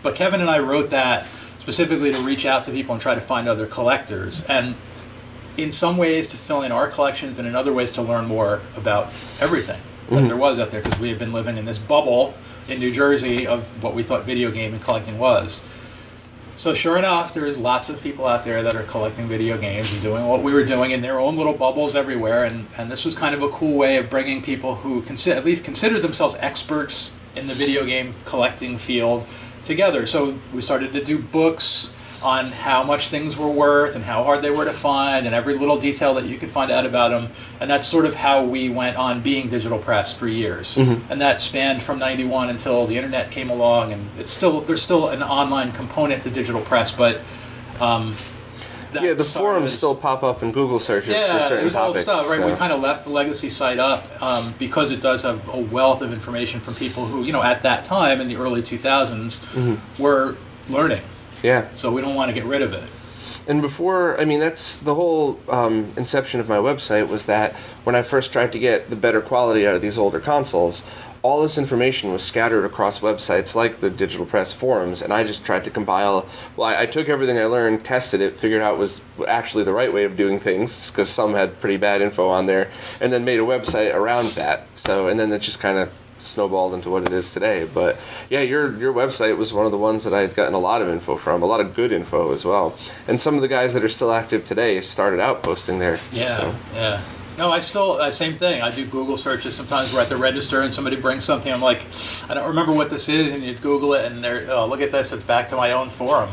But Kevin and I wrote that specifically to reach out to people and try to find other collectors. And in some ways to fill in our collections, and in other ways to learn more about everything that there was out there, because we had been living in this bubble in New Jersey of what we thought video game and collecting was. So sure enough, there's lots of people out there that are collecting video games and doing what we were doing in their own little bubbles everywhere, and this was kind of a cool way of bringing people who at least consider themselves experts in the video game collecting field together. So we started to do books on how much things were worth and how hard they were to find and every little detail that you could find out about them. And that's sort of how we went on being digital press for years. And that spanned from 91 until the internet came along, and there's still an online component to digital press, but the forums still pop up in Google searches for certain topics. Old stuff, right? So we kind of left the legacy site up because it does have a wealth of information from people who, at that time in the early 2000s were learning. Yeah. So we don't want to get rid of it. And before, that's the whole inception of my website was that when I first tried to get the better quality out of these older consoles, all this information was scattered across websites like the Digital Press forums, and I just tried to compile. Well, I took everything I learned, tested it, figured out it was actually the right way of doing things, because some had pretty bad info on there, and then made a website around that. So, and then it just kind of snowballed into what it is today. But yeah, your website was one of the ones that I had gotten a lot of info from, a lot of good info as well. And some of the guys that are still active today started out posting there. Yeah. No, I still, same thing. I do Google searches. Sometimes we're at the register and somebody brings something. I'm like, I don't remember what this is, and you Google it, and look at this, it's back to my own forum.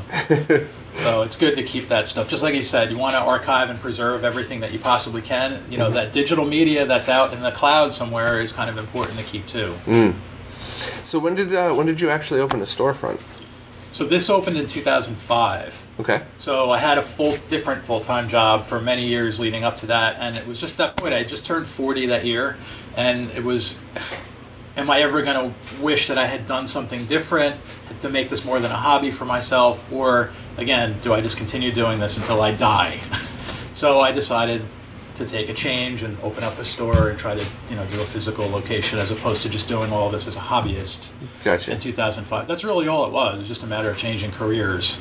So it's good to keep that stuff. Just like you said, you want to archive and preserve everything that you possibly can. That digital media that's out in the cloud somewhere is kind of important to keep too. So when did you actually open a storefront? So this opened in 2005. Okay. So I had a different full-time job for many years leading up to that, and it was just that point. I just turned 40 that year, and it was, am I ever going to wish that I had done something different to make this more than a hobby for myself, or, again, do I just continue doing this until I die? So I decided to take a change and open up a store and try to, do a physical location as opposed to just doing all this as a hobbyist. Gotcha. In 2005. That's really all it was. It was just a matter of changing careers.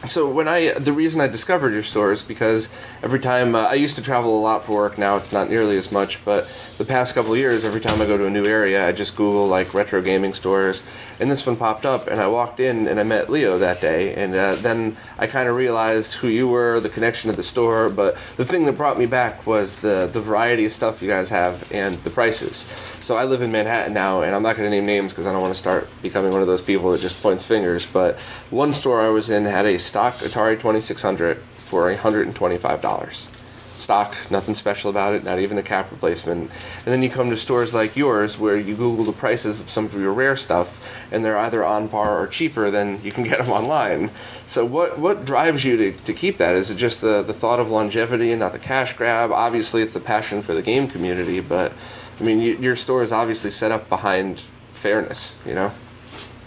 So the reason I discovered your store is because every time, I used to travel a lot for work, now it's not nearly as much, but the past couple of years, every time I go to a new area, I just Google retro gaming stores, and this one popped up, and I walked in and I met Leo that day, and then I kind of realized who you were, the connection to the store, but the thing that brought me back was the variety of stuff you guys have and the prices. So I live in Manhattan now, and I'm not going to name names because I don't want to start becoming one of those people that just points fingers, but one store I was in had a stock Atari 2600 for $125. stock, nothing special about it, not even a cap replacement. And then you come to stores like yours where you Google the prices of some of your rare stuff and they're either on par or cheaper than you can get them online. So what drives you to keep that? Is it just the thought of longevity and not the cash grab? Obviously it's the passion for the game community, but I mean, your store is obviously set up behind fairness, you know?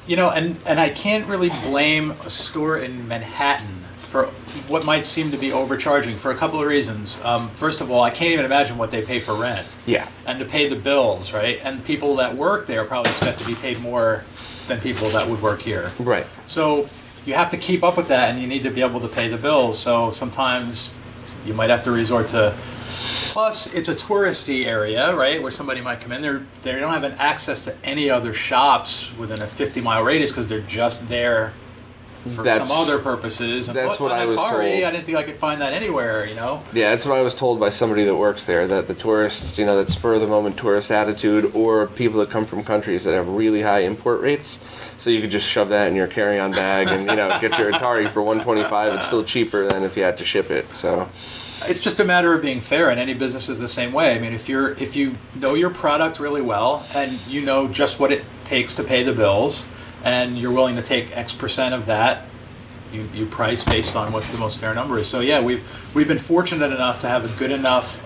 You know, and I can't really blame a store in Manhattan for what might seem to be overcharging for a couple of reasons. First of all, I can't even imagine what they pay for rent. Yeah. And to pay the bills, right? And people that work there probably expect to be paid more than people that would work here. Right. So you have to keep up with that, and you need to be able to pay the bills. So sometimes you might have to resort to... Plus, it's a touristy area, right, where somebody might come in. They don't have an access to any other shops within a 50-mile radius because they're just there for some other purposes. And that's what I was told. I didn't think I could find that anywhere, you know? Yeah, that's what I was told by somebody that works there, that the tourists, you know, that spur-of-the-moment tourist attitude, or people that come from countries that have really high import rates, so you could just shove that in your carry-on bag and, you know, get your Atari for $125. It's still cheaper than if you had to ship it, so... It's just a matter of being fair, and any business is the same way. I mean, if you know your product really well and you know just what it takes to pay the bills, and you're willing to take X percent of that, you price based on what the most fair number is. So yeah, we've been fortunate enough to have a good enough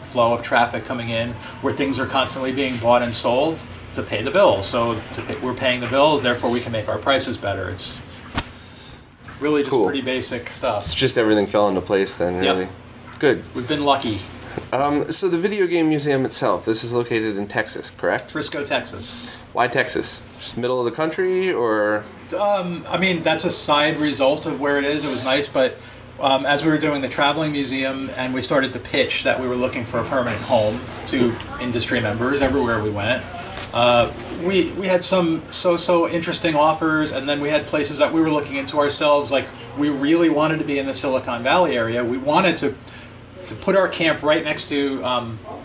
flow of traffic coming in where things are constantly being bought and sold to pay the bills. So we're paying the bills, therefore we can make our prices better. It's really just pretty basic stuff. It's just everything fell into place then, really. Yep. Good. We've been lucky. So the video game museum itself, this is located in Texas, correct? Frisco, Texas. Why Texas? Just middle of the country, or? I mean, that's a side result of where it is. It was nice, but as we were doing the traveling museum and we started to pitch that we were looking for a permanent home to industry members everywhere we went, we had some so interesting offers, and then we had places that we were looking into ourselves. Like, we really wanted to be in the Silicon Valley area. We wanted to put our camp right next to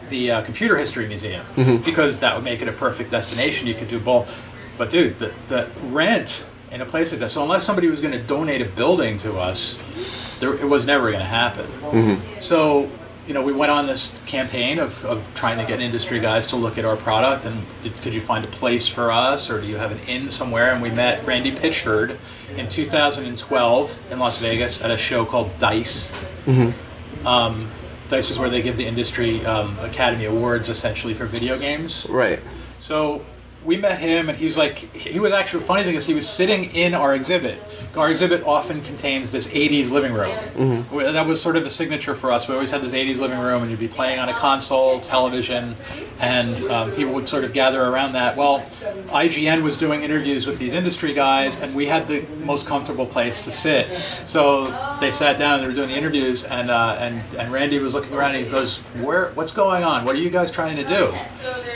the Computer History Museum, because that would make it a perfect destination. You could do both. But dude, the rent in a place like that, so unless somebody was going to donate a building to us, it was never going to happen. So, you know, we went on this campaign of trying to get industry guys to look at our product, and could you find a place for us, or do you have an inn somewhere? And we met Randy Pitchford in 2012 in Las Vegas at a show called DICE. DICE is where they give the industry Academy Awards, essentially, for video games. Right. So we met him, and he was actually, funny thing is, he was sitting in our exhibit. Our exhibit often contains this 80s living room. That was sort of the signature for us. We always had this 80s living room, and you'd be playing on a console, television, and people would sort of gather around that. Well, IGN was doing interviews with these industry guys, and we had the most comfortable place to sit. So they sat down, and they were doing the interviews, and Randy was looking around, and he goes, what's going on? What are you guys trying to do?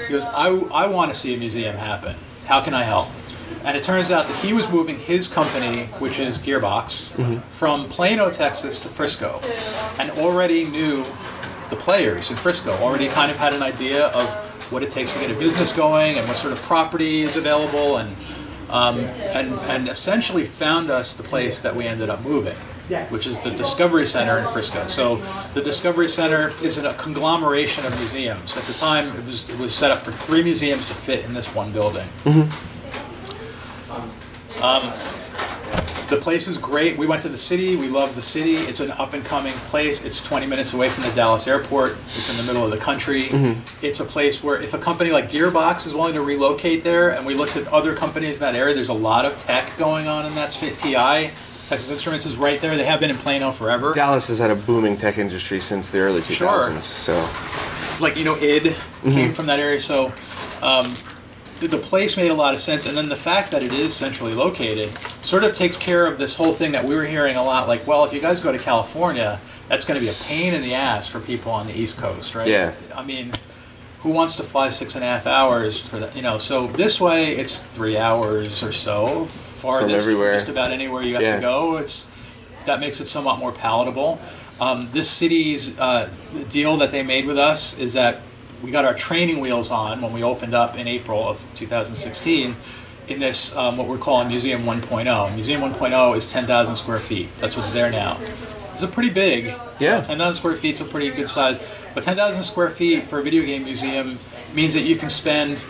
He goes, I want to see a museum happen. How can I help? And it turns out that he was moving his company, which is Gearbox, from Plano, Texas to Frisco, and already knew the players in Frisco, already kind of had an idea of what it takes to get a business going and what sort of property is available, and essentially found us the place that we ended up moving, which is the Discovery Center in Frisco. So the Discovery Center is a conglomeration of museums. At the time, it was set up for 3 museums to fit in this one building. The place is great. We went to the city. We love the city. It's an up-and-coming place. It's 20 minutes away from the Dallas airport. It's in the middle of the country. It's a place where if a company like Gearbox is willing to relocate there, and we looked at other companies in that area, there's a lot of tech going on in that space. TI, Texas Instruments, is right there. They have been in Plano forever. Dallas has had a booming tech industry since the early 2000s. So, like, you know, id came from that area. So the place made a lot of sense, and then the fact that it is centrally located sort of takes care of this whole thing that we were hearing a lot, like, well, if you guys go to California, that's going to be a pain in the ass for people on the East Coast, right? Yeah. I mean, who wants to fly 6.5 hours for that? You know, so this way it's 3 hours or so, farthest from just about anywhere you have to go. That makes it somewhat more palatable. This city's deal that they made with us is that we got our training wheels on when we opened up in April of 2016 in this, what we're calling Museum 1.0. Museum 1.0 is 10,000 square feet. That's what's there now. is a pretty big. Yeah. 10,000 square feet is a pretty good size. But 10,000 square feet for a video game museum means that you can spend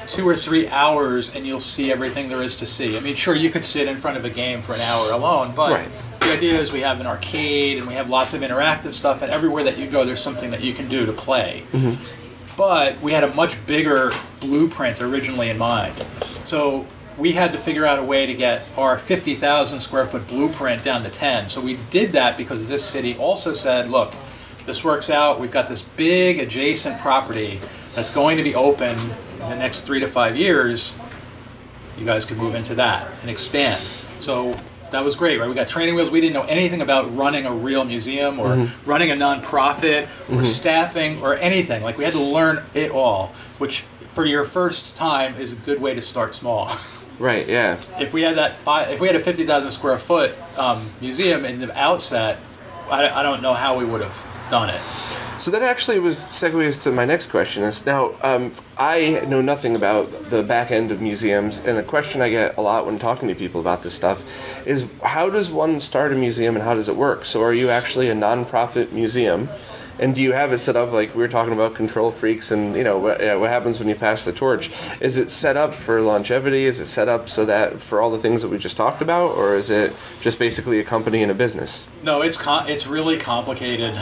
2 or 3 hours and you'll see everything there is to see. I mean, sure, you could sit in front of a game for an hour alone, but Right. the idea is we have an arcade and we have lots of interactive stuff, and everywhere that you go, there's something that you can do to play. But we had a much bigger blueprint originally in mind. So we had to figure out a way to get our 50,000 square foot blueprint down to 10. So we did that because this city also said, look, this works out. We've got this big adjacent property that's going to be open in the next 3 to 5 years. You guys could move into that and expand. So that was great, right? We got training wheels. We didn't know anything about running a real museum or running a nonprofit or staffing or anything. Like, we had to learn it all, which for your first time is a good way to start small. Right, yeah. If we had if we had a 50,000 square foot museum in the outset, I don't know how we would have done it. So that actually segues to my next question. Is now, I know nothing about the back end of museums, and the question I get a lot when talking to people about this stuff is, how does one start a museum and how does it work? So are you actually a non-profit museum? And do you have it set up like we were talking about control freaks and, what happens when you pass the torch? Is it set up for longevity? Is it set up so that for all the things that we just talked about? Or is it just basically a company and a business? No, it's really complicated.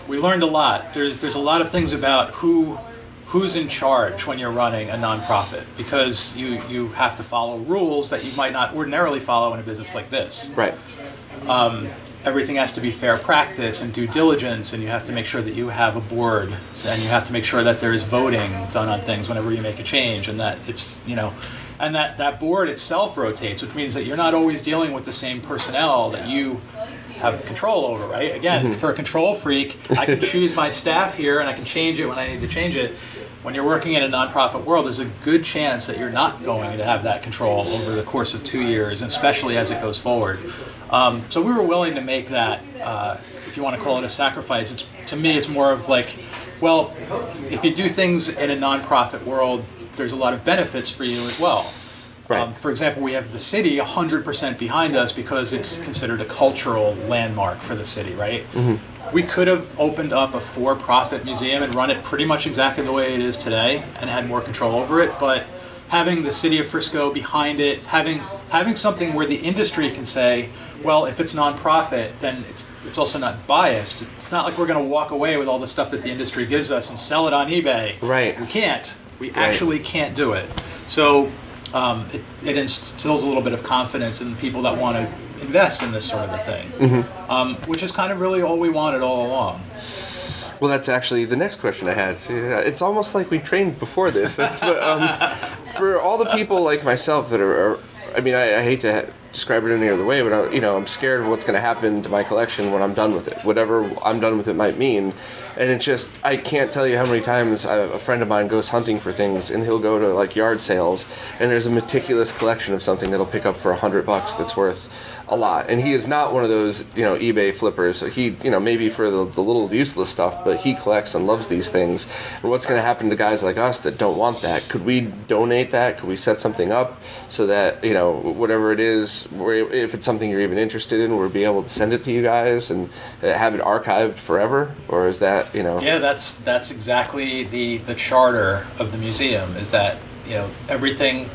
We learned a lot. There's a lot of things about who's in charge when you're running a nonprofit, because you have to follow rules that you might not ordinarily follow in a business like this. Right. Everything has to be fair practice and due diligence, and you have to make sure that you have a board, and you have to make sure that there's voting done on things whenever you make a change, and that it's, and that board itself rotates, which means that you're not always dealing with the same personnel that you have control over, right? Again, for a control freak, I can choose my staff here and I can change it when I need to change it. When you're working in a nonprofit world, there's a good chance that you're not going to have that control over the course of 2 years, and especially as it goes forward. So we were willing to make that, if you want to call it a sacrifice. To me, it's more of like, well, if you do things in a nonprofit world, there's a lot of benefits for you as well. Right. For example, we have the city 100% behind us because it's considered a cultural landmark for the city, right? We could have opened up a for-profit museum and run it pretty much exactly the way it is today and had more control over it, but having the city of Frisco behind it, having something where the industry can say, well, if it's nonprofit, then it's also not biased. It's not like we're going to walk away with all the stuff that the industry gives us and sell it on eBay. Right. We can't. We actually can't do it. So it instills a little bit of confidence in people that want to invest in this sort of a thing, which is kind of really all we wanted all along. Well, that's actually the next question I had. It's almost like we trained before this. But, for all the people like myself that are I hate to describe it any other way, but I'm scared of what's going to happen to my collection when I'm done with it. Whatever I'm done with it might mean. And it's just, I can't tell you how many times a friend of mine goes hunting for things, and he'll go to like yard sales, and there's a meticulous collection of something that'll pick up for $100 that's worth a lot. And he is not one of those, eBay flippers. So he, maybe for the little useless stuff, but he collects and loves these things. And what's going to happen to guys like us that don't want that? Could we donate that? Could we set something up so that, whatever it is, if it's something you're even interested in, we'll be able to send it to you guys and have it archived forever? Or is that, Yeah, that's exactly the charter of the museum, is that, everything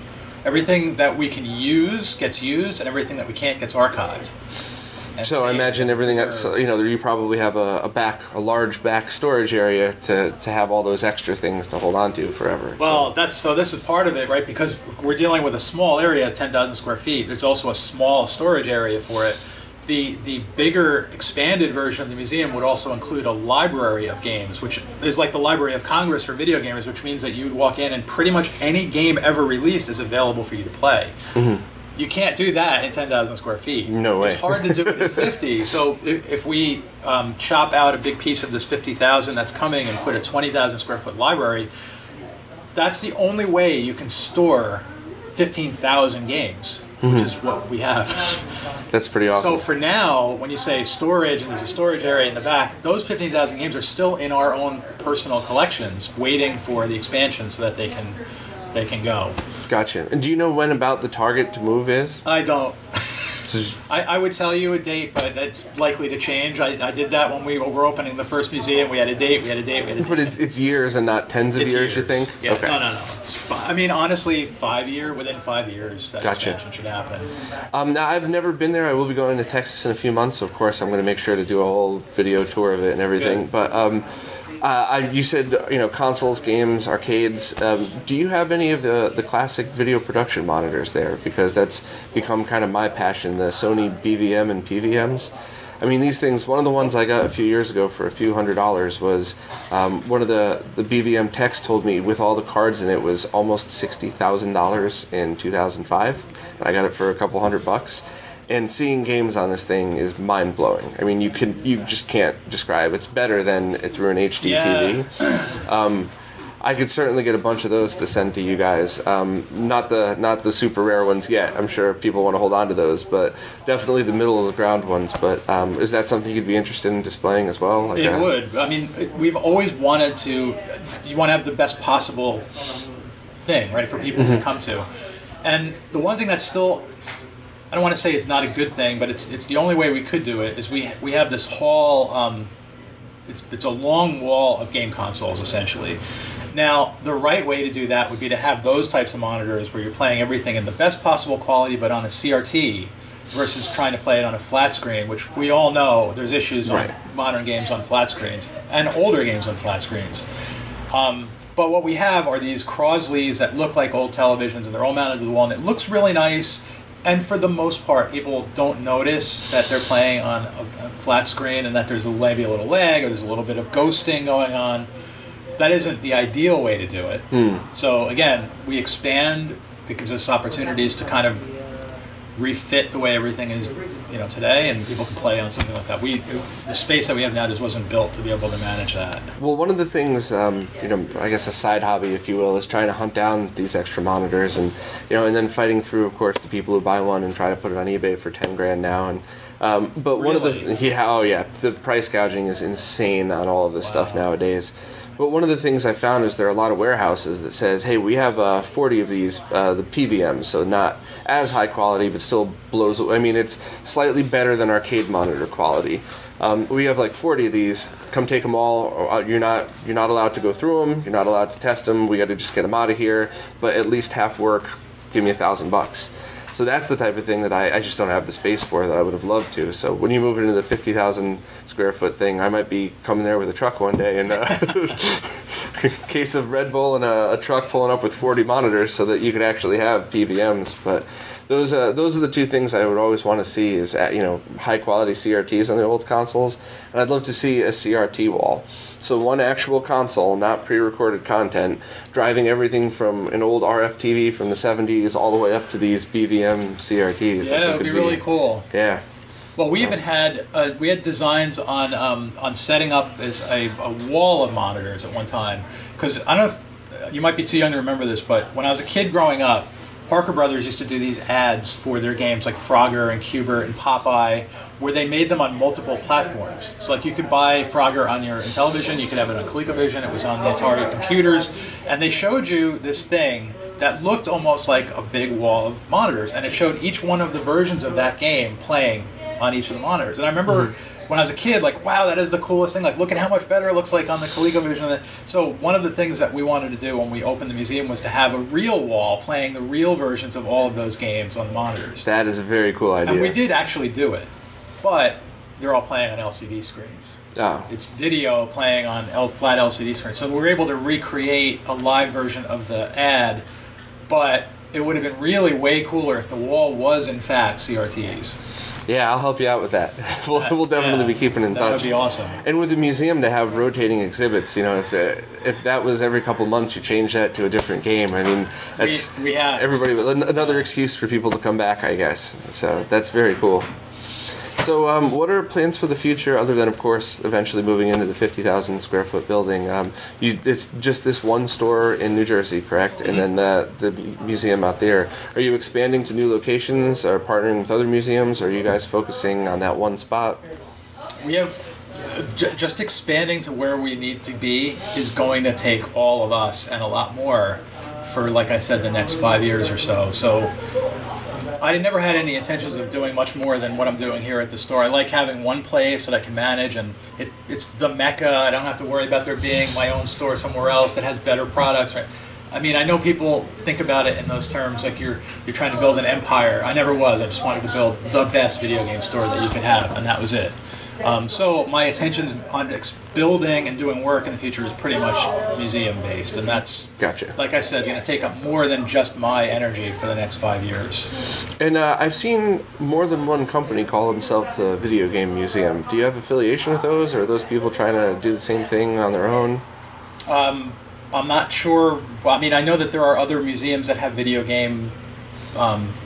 that we can use gets used, and everything that we can't gets archived. So I imagine everything that's, you probably have a large back storage area to have all those extra things to hold on to forever. Well, this is part of it, right? Because we're dealing with a small area, 10,000 square feet. There's also a small storage area for it. The bigger, expanded version of the museum would also include a library of games, which is like the Library of Congress for video gamers, which means that you would walk in and pretty much any game ever released is available for you to play. You can't do that in 10,000 square feet. No way. It's hard to do it in 50. So if we chop out a big piece of this 50,000 that's coming and put a 20,000 square foot library, that's the only way you can store 15,000 games, which is what we have. That's pretty awesome. So for now, when you say storage and there's a storage area in the back, those 15,000 games are still in our own personal collections, waiting for the expansion so that they can go. Gotcha. And do you know when about the target to move is? I don't. I would tell you a date, but it's likely to change. I did that when we were opening the first museum. We had a date, But it's years and not tens of years, you think? Yeah, okay. No. I mean, honestly, within 5 years, that Gotcha. expansion should happen. Now, I've never been there. I will be going to Texas in a few months, so of course I'm going to make sure to do a whole video tour of it and everything. Good. But you said, consoles, games, arcades. Do you have any of the classic video production monitors there? Because that's become kind of my passion, the Sony BVM and PVMs. I mean, these things, one of the ones I got a few years ago for a few $100s was one of the BVM techs told me with all the cards in it was almost $60,000 in 2005. And I got it for a couple $100. And seeing games on this thing is mind-blowing. I mean, you just can't describe. It's better than through an HD TV. I could certainly get a bunch of those to send to you guys. Not the super rare ones yet. I'm sure people want to hold on to those, but definitely the middle of the ground ones. But is that something you'd be interested in displaying as well? Like it would. I mean, we've always wanted to. You want to have the best possible thing, right, for people to come to. And the one thing that's still, I don't want to say it's not a good thing, but it's the only way we could do it, is we have this hall, it's a long wall of game consoles, essentially. Now, the right way to do that would be to have those types of monitors where you're playing everything in the best possible quality, but on a CRT, versus trying to play it on a flat screen, which we all know there's issues on modern games on flat screens, and older games on flat screens. But what we have are these Crosleys that look like old televisions, and they're all mounted to the wall, and it looks really nice. And for the most part, people don't notice that they're playing on a flat screen and that there's maybe a little lag or there's a little bit of ghosting going on. That isn't the ideal way to do it. So again, we expand. It gives us opportunities to kind of refit the way everything is, today, and people can play on something like that. The space that we have now just wasn't built to be able to manage that. Well, one of the things, I guess a side hobby, if you will, is trying to hunt down these extra monitors, and and then fighting through, of course, the people who buy one and try to put it on eBay for $10,000 now. And but one of the price gouging is insane on all of this stuff nowadays. But one of the things I found is there are a lot of warehouses that says, hey, we have 40 of these, the PVMs, so not as high quality, but still blows. I mean, it's slightly better than arcade monitor quality. We have like 40 of these. Come take them all. You're not allowed to go through them. You're not allowed to test them. We got to just get them out of here. But at least half work. Give me $1,000. So that's the type of thing that I just don't have the space for that I would have loved to. So when you move into the 50,000 square foot thing, I might be coming there with a truck one day and a case of Red Bull and a truck pulling up with 40 monitors so that you could actually have PVMs. But those are the two things I would always want to see is high quality CRTs on the old consoles, and I'd love to see a CRT wall. So one actual console, not pre-recorded content, driving everything from an old RF TV from the 70s all the way up to these BVM CRTs. Yeah, it would be really cool. Yeah. Well, we even had designs on setting up as a wall of monitors at one time. Because I don't know if you might be too young to remember this, but when I was a kid growing up, Parker Brothers used to do these ads for their games like Frogger and Cubert and Popeye, where they made them on multiple platforms. So like you could buy Frogger on your Intellivision, you could have it on ColecoVision, it was on the Atari computers, and they showed you this thing that looked almost like a big wall of monitors, and it showed each one of the versions of that game playing on each of the monitors. And I remember when I was a kid, like, wow, that is the coolest thing. Like, look at how much better it looks like on the ColecoVision. So one of the things that we wanted to do when we opened the museum was to have a real wall playing the real versions of all of those games on the monitors. That is a very cool idea. And we did actually do it, but they're all playing on LCD screens. Oh. It's video playing on flat LCD screens. So we were able to recreate a live version of the ad, but it would have been really way cooler if the wall was, in fact, CRTs. Yeah, I'll help you out with that. We'll definitely be keeping in touch. That would be awesome. And with the museum to have rotating exhibits, if that was every couple months you change that to a different game, I mean, that's we have everybody another excuse for people to come back, I guess. So that's very cool. So what are plans for the future, other than, of course, eventually moving into the 50,000 square foot building? It's just this one store in New Jersey, correct? And then the museum out there. Are you expanding to new locations or partnering with other museums? Or are you guys focusing on that one spot? We have just expanding to where we need to be is going to take all of us and a lot more for, like I said, the next 5 years or so. So I never had any intentions of doing much more than what I'm doing here at the store. I like having one place that I can manage, and it's the mecca. I don't have to worry about there being my own store somewhere else that has better products. Right? I mean, I know people think about it in those terms, like you're trying to build an empire. I never was. I just wanted to build the best video game store that you could have, and that was it. So my attention on building and doing work in the future is pretty much museum-based, and that's, gotcha. Like I said, going to take up more than just my energy for the next 5 years. And I've seen more than one company call themselves the Video Game Museum. Do you have affiliation with those, or are those people trying to do the same thing on their own? I'm not sure. I mean, I know that there are other museums that have video game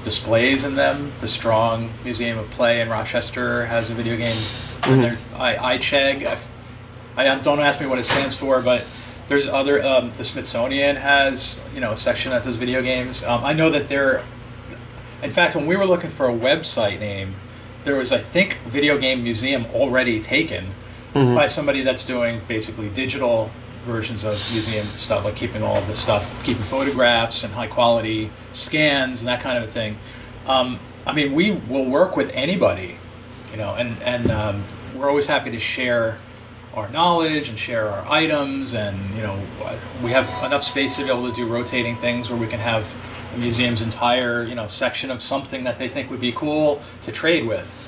displays in them. The Strong Museum of Play in Rochester has a video game. ICHEG. I don't ask me what it stands for, but there's other. The Smithsonian has a section that does video games. I know that there. In fact, when we were looking for a website name, there was, I think, Video Game Museum already taken by somebody that's doing basically digital versions of museum stuff, like keeping all of the stuff, keeping photographs and high quality scans and that kind of a thing. I mean, we will work with anybody, and we're always happy to share our knowledge and share our items, and we have enough space to be able to do rotating things where we can have the museum's entire section of something that they think would be cool to trade with.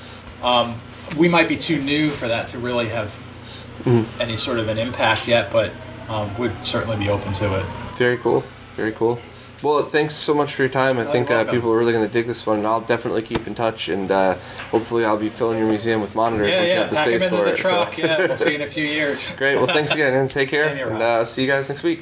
We might be too new for that to really have any sort of an impact yet, but would certainly be open to it. Very cool. Very cool. Well, thanks so much for your time. I think people are really going to dig this one, and I'll definitely keep in touch, and hopefully I'll be filling your museum with monitors once you have the space for it. Pack them into the truck. So. Yeah, we'll see you in a few years. Great. Well, thanks again, and take care, and see you guys next week.